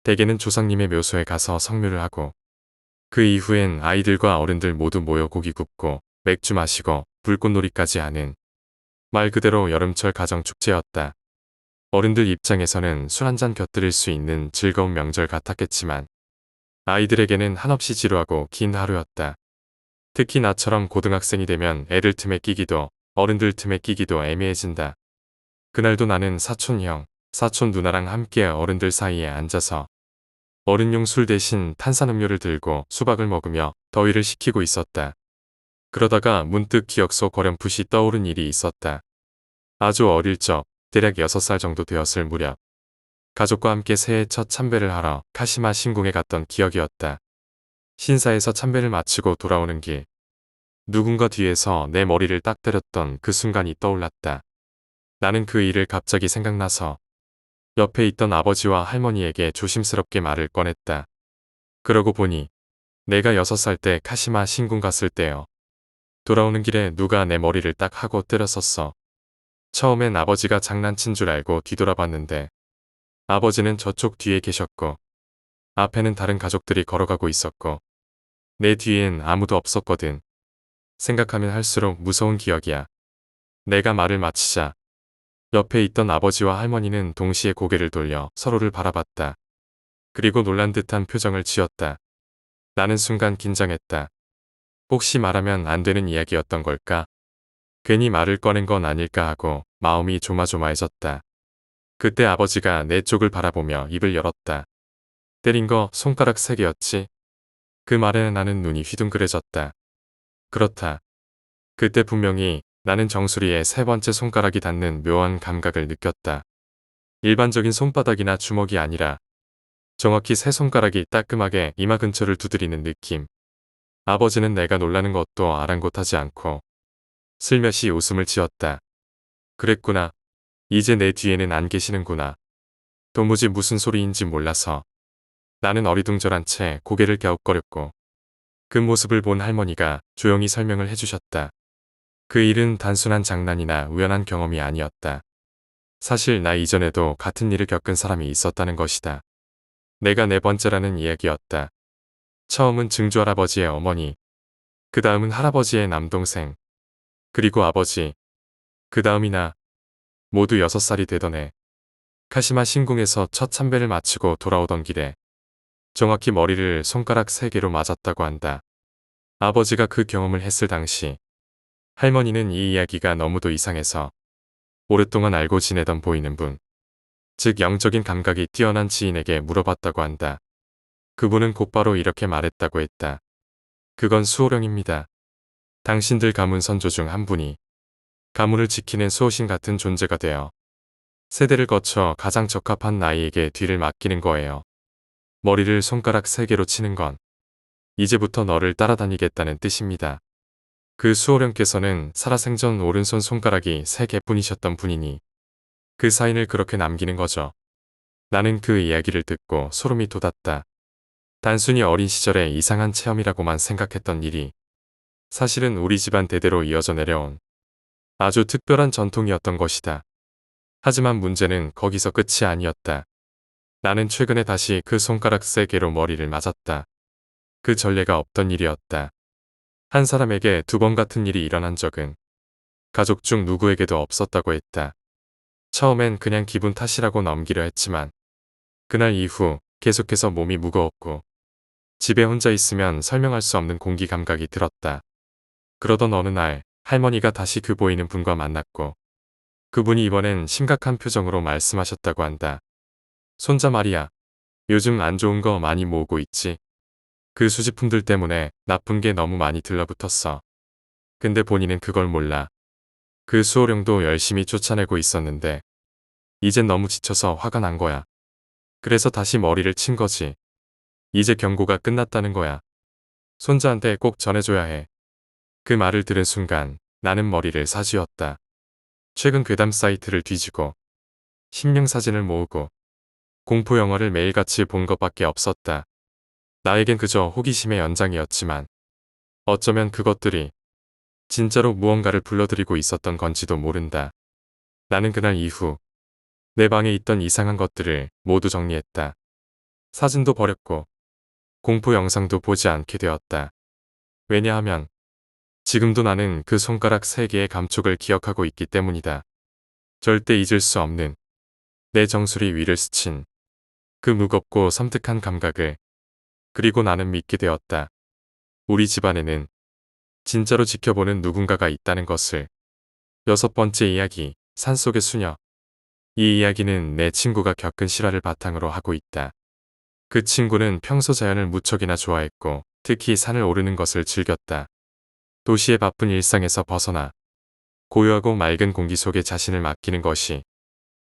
Speaker 1: 대개는 조상님의 묘소에 가서 성묘를 하고 그 이후엔 아이들과 어른들 모두 모여 고기 굽고 맥주 마시고 불꽃놀이까지 하는 말 그대로 여름철 가정축제였다. 어른들 입장에서는 술 한잔 곁들일 수 있는 즐거운 명절 같았겠지만 아이들에게는 한없이 지루하고 긴 하루였다. 특히 나처럼 고등학생이 되면 애들 틈에 끼기도 어른들 틈에 끼기도 애매해진다. 그날도 나는 사촌 형, 사촌 누나랑 함께 어른들 사이에 앉아서 어른용 술 대신 탄산음료를 들고 수박을 먹으며 더위를 식히고 있었다. 그러다가 문득 기억 속 어렴풋이 떠오른 일이 있었다. 아주 어릴 적, 대략 6살 정도 되었을 무렵 가족과 함께 새해 첫 참배를 하러 카시마 신궁에 갔던 기억이었다. 신사에서 참배를 마치고 돌아오는 길 누군가 뒤에서 내 머리를 딱 때렸던 그 순간이 떠올랐다. 나는 그 일을 갑자기 생각나서 옆에 있던 아버지와 할머니에게 조심스럽게 말을 꺼냈다. 그러고 보니 내가 6살 때 카시마 신궁 갔을 때요. 돌아오는 길에 누가 내 머리를 딱 하고 때렸었어. 처음엔 아버지가 장난친 줄 알고 뒤돌아봤는데 아버지는 저쪽 뒤에 계셨고 앞에는 다른 가족들이 걸어가고 있었고 내 뒤엔 아무도 없었거든. 생각하면 할수록 무서운 기억이야. 내가 말을 마치자 옆에 있던 아버지와 할머니는 동시에 고개를 돌려 서로를 바라봤다. 그리고 놀란 듯한 표정을 지었다. 나는 순간 긴장했다. 혹시 말하면 안 되는 이야기였던 걸까? 괜히 말을 꺼낸 건 아닐까 하고 마음이 조마조마해졌다. 그때 아버지가 내 쪽을 바라보며 입을 열었다. 때린 거 손가락 3개였지? 그 말에 나는 눈이 휘둥그레졌다. 그렇다. 그때 분명히 나는 정수리에 3번째 손가락이 닿는 묘한 감각을 느꼈다. 일반적인 손바닥이나 주먹이 아니라 정확히 3손가락이 따끔하게 이마 근처를 두드리는 느낌. 아버지는 내가 놀라는 것도 아랑곳하지 않고 슬며시 웃음을 지었다. 그랬구나. 이제 내 뒤에는 안 계시는구나. 도무지 무슨 소리인지 몰라서 나는 어리둥절한 채 고개를 갸웃거렸고 그 모습을 본 할머니가 조용히 설명을 해주셨다. 그 일은 단순한 장난이나 우연한 경험이 아니었다. 사실 나 이전에도 같은 일을 겪은 사람이 있었다는 것이다. 내가 4번째라는 이야기였다. 처음은 증조할아버지의 어머니, 그 다음은 할아버지의 남동생, 그리고 아버지, 그 다음이 나. 모두 6살이 되던 해 카시마 신궁에서 첫 참배를 마치고 돌아오던 길에 정확히 머리를 손가락 3개로 맞았다고 한다. 아버지가 그 경험을 했을 당시 할머니는 이 이야기가 너무도 이상해서 오랫동안 알고 지내던 보이는 분, 즉 영적인 감각이 뛰어난 지인에게 물어봤다고 한다. 그분은 곧바로 이렇게 말했다고 했다. 그건 수호령입니다. 당신들 가문 선조 중 한 분이 가문을 지키는 수호신 같은 존재가 되어 세대를 거쳐 가장 적합한 나이에게 뒤를 맡기는 거예요. 머리를 손가락 3개로 치는 건 이제부터 너를 따라다니겠다는 뜻입니다. 그 수호령께서는 살아생전 오른손 손가락이 3개뿐이셨던 분이니 그 사인을 그렇게 남기는 거죠. 나는 그 이야기를 듣고 소름이 돋았다. 단순히 어린 시절의 이상한 체험이라고만 생각했던 일이 사실은 우리 집안 대대로 이어져 내려온 아주 특별한 전통이었던 것이다. 하지만 문제는 거기서 끝이 아니었다. 나는 최근에 다시 그 손가락 3개로 머리를 맞았다. 그 전례가 없던 일이었다. 한 사람에게 2번 같은 일이 일어난 적은 가족 중 누구에게도 없었다고 했다. 처음엔 그냥 기분 탓이라고 넘기려 했지만 그날 이후 계속해서 몸이 무거웠고 집에 혼자 있으면 설명할 수 없는 공기 감각이 들었다. 그러던 어느 날 할머니가 다시 그 보이는 분과 만났고 그분이 이번엔 심각한 표정으로 말씀하셨다고 한다. 손자 말이야. 요즘 안 좋은 거 많이 모으고 있지. 그 수집품들 때문에 나쁜 게 너무 많이 들러붙었어. 근데 본인은 그걸 몰라. 그 수호령도 열심히 쫓아내고 있었는데 이젠 너무 지쳐서 화가 난 거야. 그래서 다시 머리를 친 거지. 이제 경고가 끝났다는 거야. 손자한테 꼭 전해줘야 해. 그 말을 들은 순간 나는 머리를 사쥐었다. 최근 괴담 사이트를 뒤지고 심령 사진을 모으고 공포 영화를 매일같이 본 것밖에 없었다. 나에겐 그저 호기심의 연장이었지만 어쩌면 그것들이 진짜로 무언가를 불러들이고 있었던 건지도 모른다. 나는 그날 이후 내 방에 있던 이상한 것들을 모두 정리했다. 사진도 버렸고 공포 영상도 보지 않게 되었다. 왜냐하면 지금도 나는 그 손가락 3개의 감촉을 기억하고 있기 때문이다. 절대 잊을 수 없는 내 정수리 위를 스친 그 무겁고 섬뜩한 감각을. 그리고 나는 믿게 되었다. 우리 집안에는 진짜로 지켜보는 누군가가 있다는 것을. 6번째 이야기, 산속의 수녀. 이 이야기는 내 친구가 겪은 실화를 바탕으로 하고 있다. 그 친구는 평소 자연을 무척이나 좋아했고 특히 산을 오르는 것을 즐겼다. 도시의 바쁜 일상에서 벗어나 고요하고 맑은 공기 속에 자신을 맡기는 것이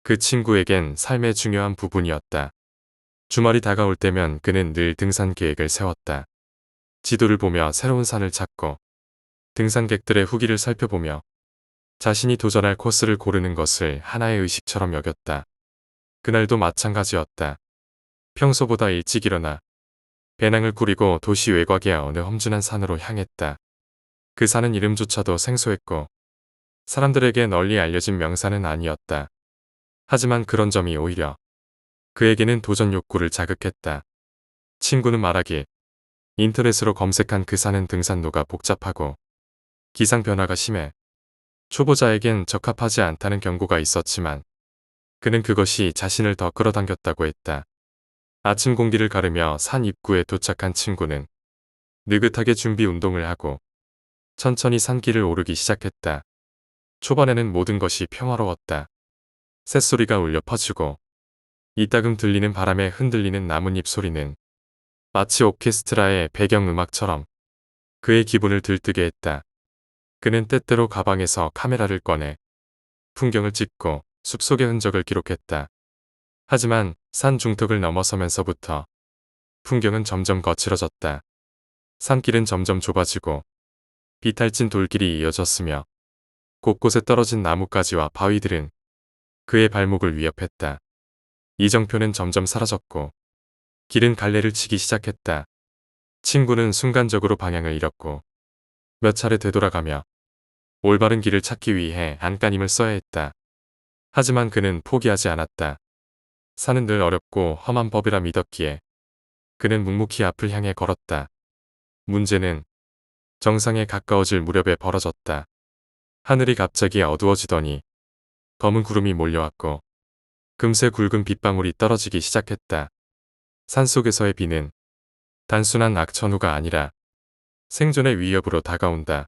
Speaker 1: 그 친구에겐 삶의 중요한 부분이었다. 주말이 다가올 때면 그는 늘 등산 계획을 세웠다. 지도를 보며 새로운 산을 찾고 등산객들의 후기를 살펴보며 자신이 도전할 코스를 고르는 것을 하나의 의식처럼 여겼다. 그날도 마찬가지였다. 평소보다 일찍 일어나 배낭을 꾸리고 도시 외곽의 어느 험준한 산으로 향했다. 그 산은 이름조차도 생소했고 사람들에게 널리 알려진 명산은 아니었다. 하지만 그런 점이 오히려 그에게는 도전 욕구를 자극했다. 친구는 말하길 인터넷으로 검색한 그 산은 등산로가 복잡하고 기상 변화가 심해 초보자에겐 적합하지 않다는 경고가 있었지만 그는 그것이 자신을 더 끌어당겼다고 했다. 아침 공기를 가르며 산 입구에 도착한 친구는 느긋하게 준비 운동을 하고 천천히 산길을 오르기 시작했다. 초반에는 모든 것이 평화로웠다. 새소리가 울려 퍼지고 이따금 들리는 바람에 흔들리는 나뭇잎 소리는 마치 오케스트라의 배경음악처럼 그의 기분을 들뜨게 했다. 그는 때때로 가방에서 카메라를 꺼내 풍경을 찍고 숲속의 흔적을 기록했다. 하지만 산 중턱을 넘어서면서부터 풍경은 점점 거칠어졌다. 산길은 점점 좁아지고 비탈진 돌길이 이어졌으며 곳곳에 떨어진 나뭇가지와 바위들은 그의 발목을 위협했다. 이정표는 점점 사라졌고 길은 갈래를 치기 시작했다. 친구는 순간적으로 방향을 잃었고 몇 차례 되돌아가며 올바른 길을 찾기 위해 안간힘을 써야 했다. 하지만 그는 포기하지 않았다. 산은 늘 어렵고 험한 법이라 믿었기에 그는 묵묵히 앞을 향해 걸었다. 문제는 정상에 가까워질 무렵에 벌어졌다. 하늘이 갑자기 어두워지더니 검은 구름이 몰려왔고 금세 굵은 빗방울이 떨어지기 시작했다. 산속에서의 비는 단순한 악천후가 아니라 생존의 위협으로 다가온다.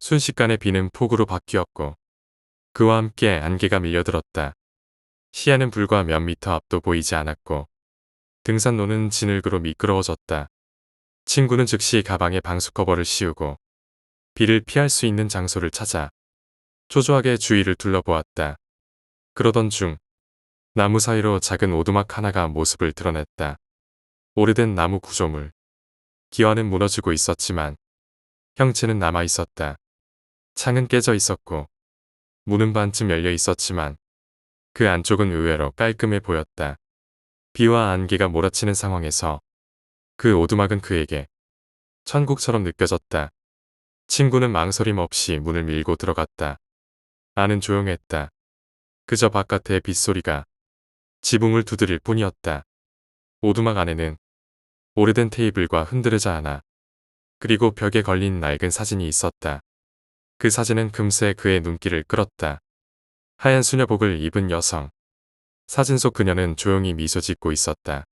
Speaker 1: 순식간에 비는 폭우로 바뀌었고 그와 함께 안개가 밀려들었다. 시야는 불과 몇 미터 앞도 보이지 않았고 등산로는 진흙으로 미끄러워졌다. 친구는 즉시 가방에 방수 커버를 씌우고 비를 피할 수 있는 장소를 찾아 초조하게 주위를 둘러보았다. 그러던 중 나무 사이로 작은 오두막 하나가 모습을 드러냈다. 오래된 나무 구조물. 기와는 무너지고 있었지만 형체는 남아 있었다. 창은 깨져 있었고 문은 반쯤 열려 있었지만 그 안쪽은 의외로 깔끔해 보였다. 비와 안개가 몰아치는 상황에서 그 오두막은 그에게 천국처럼 느껴졌다. 친구는 망설임 없이 문을 밀고 들어갔다. 안은 조용했다. 그저 바깥의 빗소리가 지붕을 두드릴 뿐이었다. 오두막 안에는 오래된 테이블과 흔들의자 하나, 그리고 벽에 걸린 낡은 사진이 있었다. 그 사진은 금세 그의 눈길을 끌었다. 하얀 수녀복을 입은 여성. 사진 속 그녀는 조용히 미소 짓고 있었다.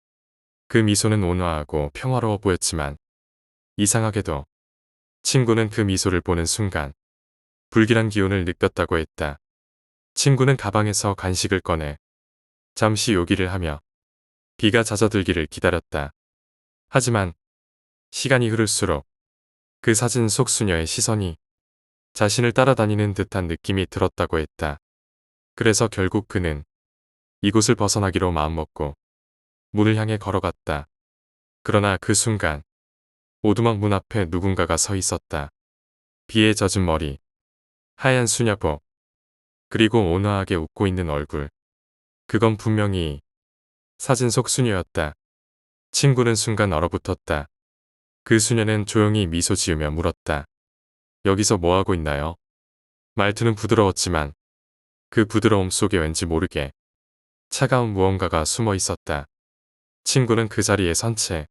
Speaker 1: 그 미소는 온화하고 평화로워 보였지만 이상하게도 친구는 그 미소를 보는 순간 불길한 기운을 느꼈다고 했다. 친구는 가방에서 간식을 꺼내 잠시 요기를 하며 비가 잦아들기를 기다렸다. 하지만 시간이 흐를수록 그 사진 속 수녀의 시선이 자신을 따라다니는 듯한 느낌이 들었다고 했다. 그래서 결국 그는 이곳을 벗어나기로 마음먹고 문을 향해 걸어갔다. 그러나 그 순간 오두막 문 앞에 누군가가 서 있었다. 비에 젖은 머리, 하얀 수녀복, 그리고 온화하게 웃고 있는 얼굴. 그건 분명히 사진 속 수녀였다. 친구는 순간 얼어붙었다. 그 수녀는 조용히 미소 지으며 물었다. 여기서 뭐하고 있나요? 말투는 부드러웠지만 그 부드러움 속에 왠지 모르게 차가운 무언가가 숨어 있었다. 친구는 그 자리에 선 채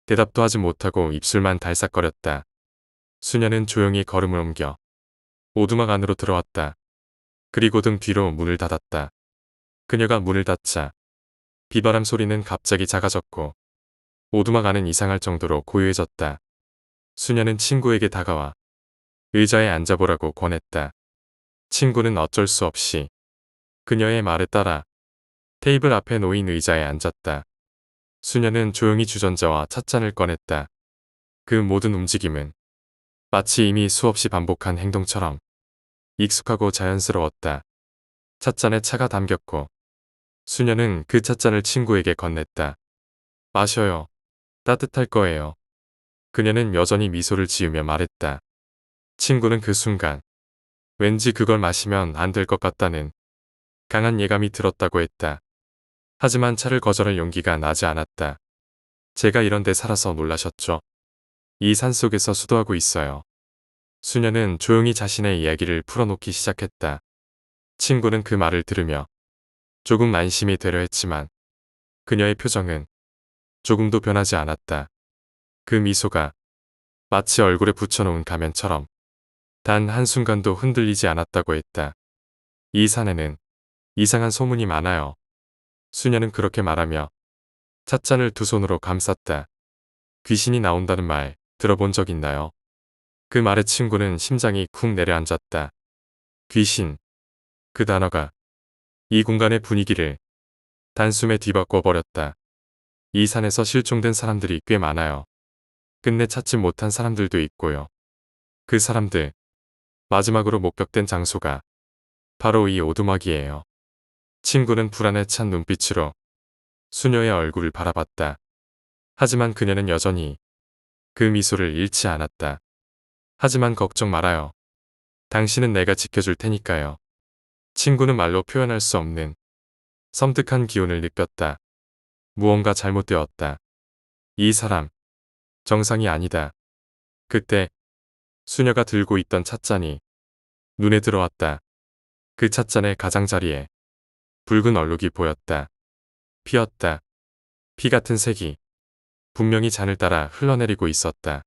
Speaker 1: 대답도 하지 못하고 입술만 달싹거렸다. 수녀는 조용히 걸음을 옮겨 오두막 안으로 들어왔다. 그리고 등 뒤로 문을 닫았다. 그녀가 문을 닫자 비바람 소리는 갑자기 작아졌고 오두막 안은 이상할 정도로 고요해졌다. 수녀는 친구에게 다가와 의자에 앉아보라고 권했다. 친구는 어쩔 수 없이 그녀의 말에 따라 테이블 앞에 놓인 의자에 앉았다. 수녀는 조용히 주전자와 찻잔을 꺼냈다. 그 모든 움직임은 마치 이미 수없이 반복한 행동처럼 익숙하고 자연스러웠다. 찻잔에 차가 담겼고 수녀는 그 찻잔을 친구에게 건넸다. 마셔요. 따뜻할 거예요. 그녀는 여전히 미소를 지으며 말했다. 친구는 그 순간 왠지 그걸 마시면 안 될 것 같다는 강한 예감이 들었다고 했다. 하지만 차를 거절할 용기가 나지 않았다. 제가 이런 데 살아서 놀라셨죠? 이 산속에서 수도하고 있어요. 수녀는 조용히 자신의 이야기를 풀어놓기 시작했다. 친구는 그 말을 들으며 조금 안심이 되려 했지만 그녀의 표정은 조금도 변하지 않았다. 그 미소가 마치 얼굴에 붙여놓은 가면처럼 단 한순간도 흔들리지 않았다고 했다. 이 산에는 이상한 소문이 많아요. 수녀는 그렇게 말하며 찻잔을 두 손으로 감쌌다. 귀신이 나온다는 말 들어본 적 있나요? 그 말에 친구는 심장이 쿵 내려앉았다. 귀신. 그 단어가 이 공간의 분위기를 단숨에 뒤바꿔 버렸다. 이 산에서 실종된 사람들이 꽤 많아요. 끝내 찾지 못한 사람들도 있고요. 그 사람들, 마지막으로 목격된 장소가 바로 이 오두막이에요. 친구는 불안에 찬 눈빛으로 수녀의 얼굴을 바라봤다. 하지만 그녀는 여전히 그 미소를 잃지 않았다. 하지만 걱정 말아요. 당신은 내가 지켜줄 테니까요. 친구는 말로 표현할 수 없는 섬뜩한 기운을 느꼈다. 무언가 잘못되었다. 이 사람, 정상이 아니다. 그때 수녀가 들고 있던 찻잔이 눈에 들어왔다. 그 찻잔의 가장자리에 붉은 얼룩이 보였다. 피었다. 피 같은 색이 분명히 잔을 따라 흘러내리고 있었다.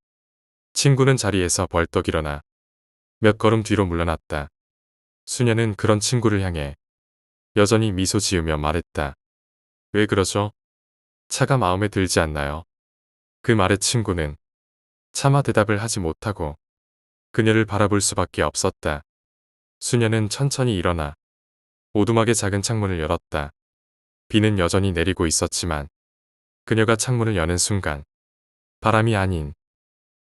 Speaker 1: 친구는 자리에서 벌떡 일어나 몇 걸음 뒤로 물러났다. 수녀는 그런 친구를 향해 여전히 미소 지으며 말했다. 왜 그러죠? 차가 마음에 들지 않나요? 그 말에 친구는 차마 대답을 하지 못하고 그녀를 바라볼 수밖에 없었다. 수녀는 천천히 일어나 오두막의 작은 창문을 열었다. 비는 여전히 내리고 있었지만 그녀가 창문을 여는 순간 바람이 아닌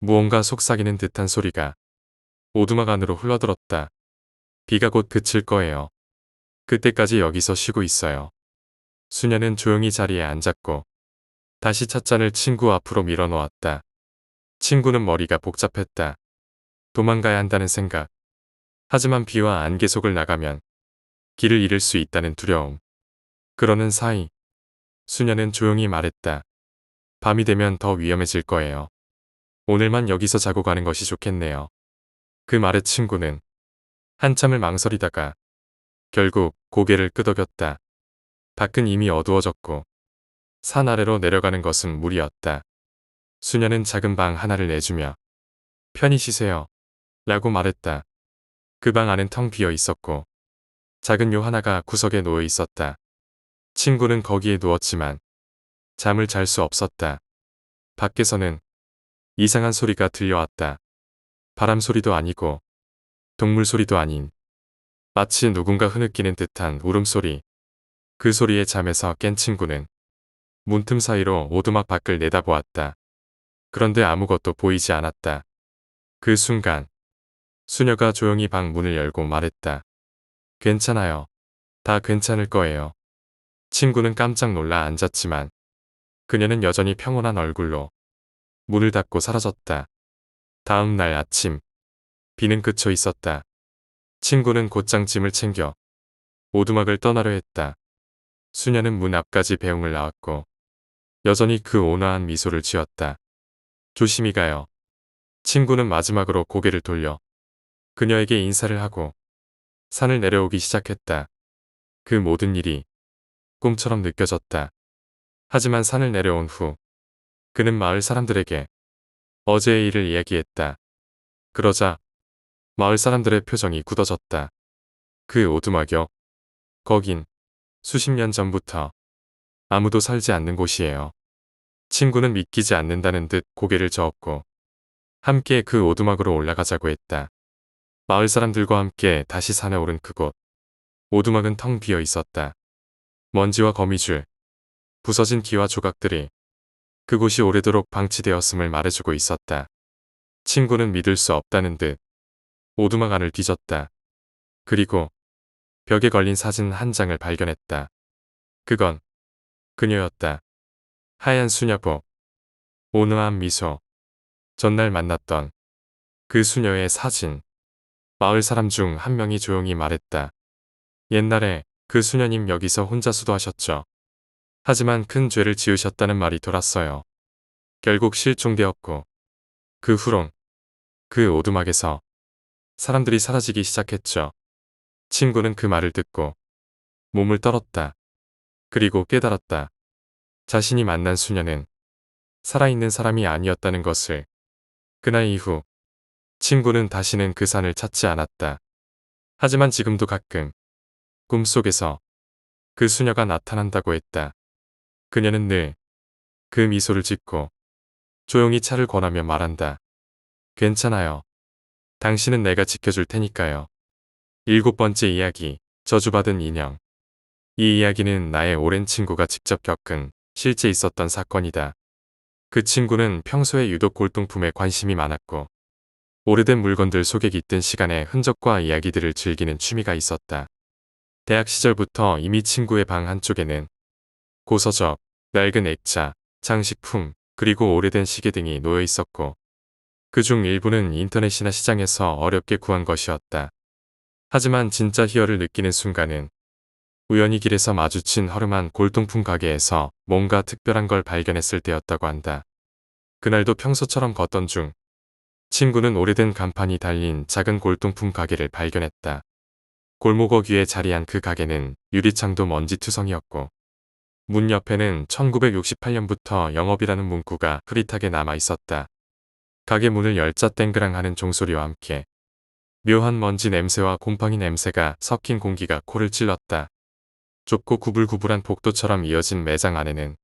Speaker 1: 무언가 속삭이는 듯한 소리가 오두막 안으로 흘러들었다. 비가 곧 그칠 거예요. 그때까지 여기서 쉬고 있어요. 수녀는 조용히 자리에 앉았고 다시 찻잔을 친구 앞으로 밀어놓았다. 친구는 머리가 복잡했다. 도망가야 한다는 생각. 하지만 비와 안개 속을 나가면 길을 잃을 수 있다는 두려움. 그러는 사이 수녀는 조용히 말했다. 밤이 되면 더 위험해질 거예요. 오늘만 여기서 자고 가는 것이 좋겠네요. 그 말에 친구는 한참을 망설이다가 결국 고개를 끄덕였다. 밖은 이미 어두워졌고 산 아래로 내려가는 것은 무리였다. 수녀는 작은 방 하나를 내주며 편히 쉬세요. 라고 말했다. 그 방 안은 텅 비어 있었고 작은 요 하나가 구석에 놓여 있었다. 친구는 거기에 누웠지만 잠을 잘 수 없었다. 밖에서는 이상한 소리가 들려왔다. 바람 소리도 아니고 동물 소리도 아닌 마치 누군가 흐느끼는 듯한 울음소리. 그 소리에 잠에서 깬 친구는 문틈 사이로 오두막 밖을 내다보았다. 그런데 아무것도 보이지 않았다. 그 순간 수녀가 조용히 방 문을 열고 말했다. 괜찮아요. 다 괜찮을 거예요. 친구는 깜짝 놀라 앉았지만 그녀는 여전히 평온한 얼굴로 문을 닫고 사라졌다. 다음 날 아침 비는 그쳐 있었다. 친구는 곧장 짐을 챙겨 오두막을 떠나려 했다. 수녀는 문 앞까지 배웅을 나왔고 여전히 그 온화한 미소를 지었다. 조심히 가요. 친구는 마지막으로 고개를 돌려 그녀에게 인사를 하고 산을 내려오기 시작했다. 그 모든 일이 꿈처럼 느껴졌다. 하지만 산을 내려온 후 그는 마을 사람들에게 어제의 일을 이야기했다. 그러자 마을 사람들의 표정이 굳어졌다. 그 오두막이요. 거긴 수십 년 전부터 아무도 살지 않는 곳이에요. 친구는 믿기지 않는다는 듯 고개를 저었고 함께 그 오두막으로 올라가자고 했다. 마을 사람들과 함께 다시 산에 오른 그곳. 오두막은 텅 비어 있었다. 먼지와 거미줄, 부서진 기와 조각들이 그곳이 오래도록 방치되었음을 말해주고 있었다. 친구는 믿을 수 없다는 듯 오두막 안을 뒤졌다. 그리고 벽에 걸린 사진 한 장을 발견했다. 그건 그녀였다. 하얀 수녀복, 온화한 미소, 전날 만났던 그 수녀의 사진. 마을 사람 중 한 명이 조용히 말했다. 옛날에 그 수녀님 여기서 혼자 수도하셨죠. 하지만 큰 죄를 지으셨다는 말이 돌았어요. 결국 실종되었고 그 후론 그 오두막에서 사람들이 사라지기 시작했죠. 친구는 그 말을 듣고 몸을 떨었다. 그리고 깨달았다. 자신이 만난 수녀는 살아있는 사람이 아니었다는 것을. 그날 이후 친구는 다시는 그 산을 찾지 않았다. 하지만 지금도 가끔 꿈속에서 그 수녀가 나타난다고 했다. 그녀는 늘 그 미소를 짓고 조용히 차를 권하며 말한다. 괜찮아요. 당신은 내가 지켜줄 테니까요. 7번째 이야기, 저주받은 인형. 이 이야기는 나의 오랜 친구가 직접 겪은 실제 있었던 사건이다. 그 친구는 평소에 유독 골동품에 관심이 많았고 오래된 물건들 속에 깃든 시간의 흔적과 이야기들을 즐기는 취미가 있었다. 대학 시절부터 이미 친구의 방 한쪽에는 고서적, 낡은 액자, 장식품, 그리고 오래된 시계 등이 놓여 있었고 그중 일부는 인터넷이나 시장에서 어렵게 구한 것이었다. 하지만 진짜 희열을 느끼는 순간은 우연히 길에서 마주친 허름한 골동품 가게에서 뭔가 특별한 걸 발견했을 때였다고 한다. 그날도 평소처럼 걷던 중 친구는 오래된 간판이 달린 작은 골동품 가게를 발견했다. 골목역 위에 자리한 그 가게는 유리창도 먼지투성이었고 문 옆에는 1968년부터 영업이라는 문구가 흐릿하게 남아 있었다. 가게 문을 열자 땡그랑 하는 종소리와 함께 묘한 먼지 냄새와 곰팡이 냄새가 섞인 공기가 코를 찔렀다. 좁고 구불구불한 복도처럼 이어진 매장 안에는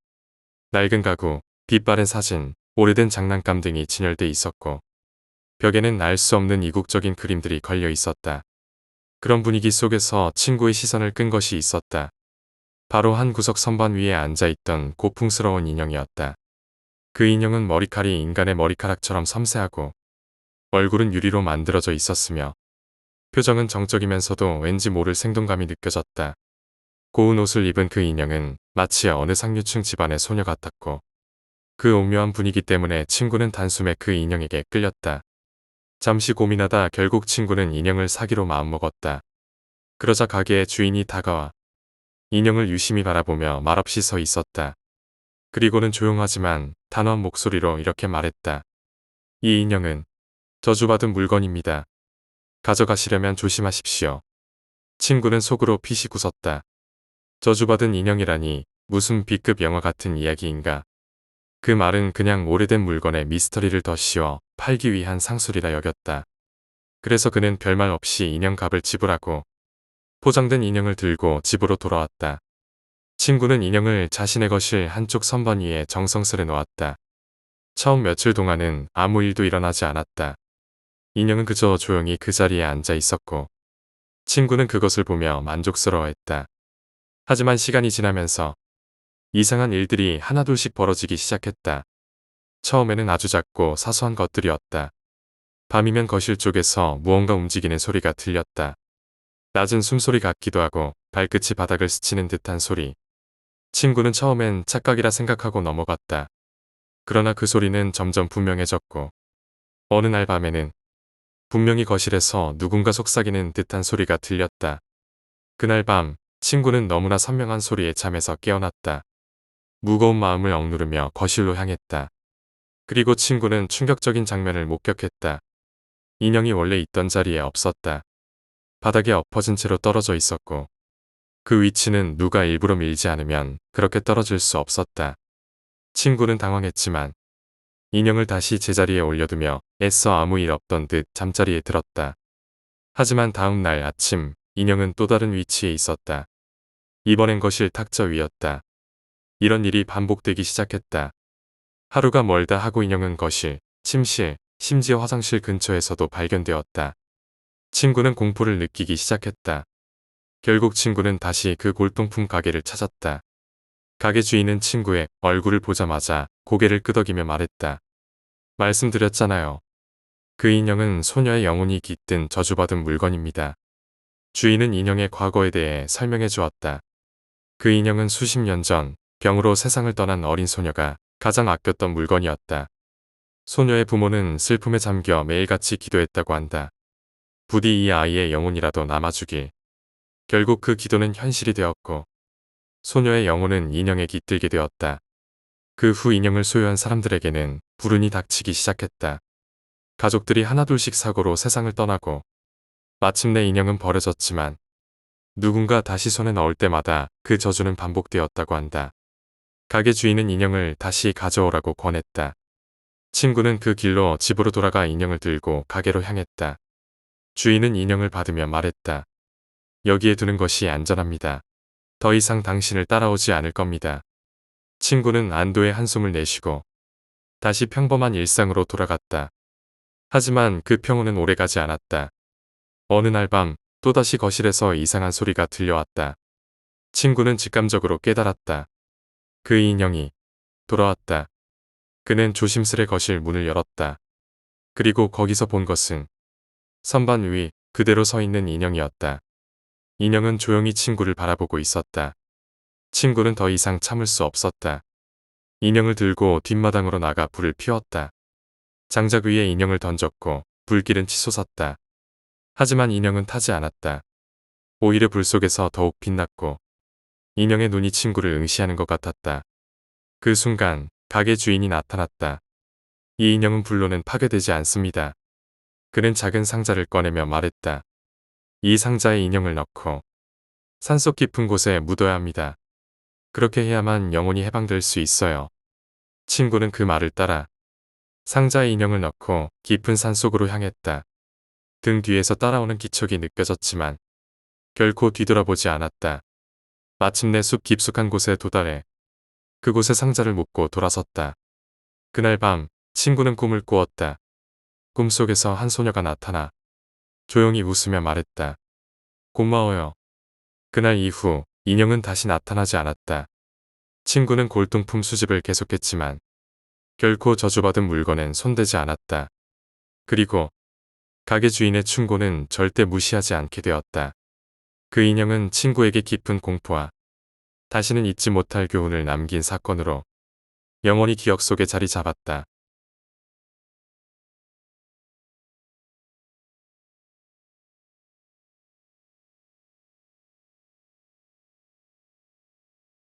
Speaker 1: 낡은 가구, 빛바랜 사진, 오래된 장난감 등이 진열돼 있었고 벽에는 알 수 없는 이국적인 그림들이 걸려 있었다. 그런 분위기 속에서 친구의 시선을 끈 것이 있었다. 바로 한 구석 선반 위에 앉아있던 고풍스러운 인형이었다. 그 인형은 머리칼이 인간의 머리카락처럼 섬세하고 얼굴은 유리로 만들어져 있었으며 표정은 정적이면서도 왠지 모를 생동감이 느껴졌다. 고운 옷을 입은 그 인형은 마치 어느 상류층 집안의 소녀 같았고 그 오묘한 분위기 때문에 친구는 단숨에 그 인형에게 끌렸다. 잠시 고민하다 결국 친구는 인형을 사기로 마음먹었다. 그러자 가게의 주인이 다가와 인형을 유심히 바라보며 말없이 서 있었다. 그리고는 조용하지만 단호한 목소리로 이렇게 말했다. 이 인형은 저주받은 물건입니다. 가져가시려면 조심하십시오. 친구는 속으로 피식 웃었다. 저주받은 인형이라니 무슨 B급 영화 같은 이야기인가. 그 말은 그냥 오래된 물건에 미스터리를 더 씌워 팔기 위한 상술이라 여겼다. 그래서 그는 별말 없이 인형 값을 지불하고 포장된 인형을 들고 집으로 돌아왔다. 친구는 인형을 자신의 거실 한쪽 선반 위에 정성스레 놓았다. 처음 며칠 동안은 아무 일도 일어나지 않았다. 인형은 그저 조용히 그 자리에 앉아 있었고 친구는 그것을 보며 만족스러워했다. 하지만 시간이 지나면서 이상한 일들이 하나둘씩 벌어지기 시작했다. 처음에는 아주 작고 사소한 것들이었다. 밤이면 거실 쪽에서 무언가 움직이는 소리가 들렸다. 낮은 숨소리 같기도 하고 발끝이 바닥을 스치는 듯한 소리. 친구는 처음엔 착각이라 생각하고 넘어갔다. 그러나 그 소리는 점점 분명해졌고 어느 날 밤에는 분명히 거실에서 누군가 속삭이는 듯한 소리가 들렸다. 그날 밤 친구는 너무나 선명한 소리에 잠에서 깨어났다. 무거운 마음을 억누르며 거실로 향했다. 그리고 친구는 충격적인 장면을 목격했다. 인형이 원래 있던 자리에 없었다. 바닥에 엎어진 채로 떨어져 있었고 그 위치는 누가 일부러 밀지 않으면 그렇게 떨어질 수 없었다. 친구는 당황했지만 인형을 다시 제자리에 올려두며 애써 아무 일 없던 듯 잠자리에 들었다. 하지만 다음 날 아침 인형은 또 다른 위치에 있었다. 이번엔 거실 탁자 위였다. 이런 일이 반복되기 시작했다. 하루가 멀다 하고 인형은 거실, 침실, 심지어 화장실 근처에서도 발견되었다. 친구는 공포를 느끼기 시작했다. 결국 친구는 다시 그 골동품 가게를 찾았다. 가게 주인은 친구의 얼굴을 보자마자 고개를 끄덕이며 말했다. 말씀드렸잖아요. 그 인형은 소녀의 영혼이 깃든 저주받은 물건입니다. 주인은 인형의 과거에 대해 설명해 주었다. 그 인형은 수십 년 전 병으로 세상을 떠난 어린 소녀가 가장 아꼈던 물건이었다. 소녀의 부모는 슬픔에 잠겨 매일같이 기도했다고 한다. 부디 이 아이의 영혼이라도 남아주길. 결국 그 기도는 현실이 되었고 소녀의 영혼은 인형에 깃들게 되었다. 그 후 인형을 소유한 사람들에게는 불운이 닥치기 시작했다. 가족들이 하나둘씩 사고로 세상을 떠나고 마침내 인형은 버려졌지만 누군가 다시 손에 넣을 때마다 그 저주는 반복되었다고 한다. 가게 주인은 인형을 다시 가져오라고 권했다. 친구는 그 길로 집으로 돌아가 인형을 들고 가게로 향했다. 주인은 인형을 받으며 말했다. 여기에 두는 것이 안전합니다. 더 이상 당신을 따라오지 않을 겁니다. 친구는 안도의 한숨을 내쉬고 다시 평범한 일상으로 돌아갔다. 하지만 그 평온은 오래가지 않았다. 어느 날 밤 또다시 거실에서 이상한 소리가 들려왔다. 친구는 직감적으로 깨달았다. 그 인형이 돌아왔다. 그는 조심스레 거실 문을 열었다. 그리고 거기서 본 것은 선반 위 그대로 서 있는 인형이었다. 인형은 조용히 친구를 바라보고 있었다. 친구는 더 이상 참을 수 없었다. 인형을 들고 뒷마당으로 나가 불을 피웠다. 장작 위에 인형을 던졌고 불길은 치솟았다. 하지만 인형은 타지 않았다. 오히려 불 속에서 더욱 빛났고 인형의 눈이 친구를 응시하는 것 같았다. 그 순간 가게 주인이 나타났다. 이 인형은 불로는 파괴되지 않습니다. 그는 작은 상자를 꺼내며 말했다. 이 상자에 인형을 넣고 산속 깊은 곳에 묻어야 합니다. 그렇게 해야만 영혼이 해방될 수 있어요. 친구는 그 말을 따라 상자에 인형을 넣고 깊은 산속으로 향했다. 등 뒤에서 따라오는 기척이 느껴졌지만 결코 뒤돌아보지 않았다. 마침내 숲 깊숙한 곳에 도달해 그곳에 상자를 묻고 돌아섰다. 그날 밤 친구는 꿈을 꾸었다. 꿈속에서 한 소녀가 나타나 조용히 웃으며 말했다. 고마워요. 그날 이후 인형은 다시 나타나지 않았다. 친구는 골동품 수집을 계속했지만 결코 저주받은 물건엔 손대지 않았다. 그리고 가게 주인의 충고는 절대 무시하지 않게 되었다. 그 인형은 친구에게 깊은 공포와 다시는 잊지 못할 교훈을 남긴 사건으로 영원히 기억 속에 자리 잡았다.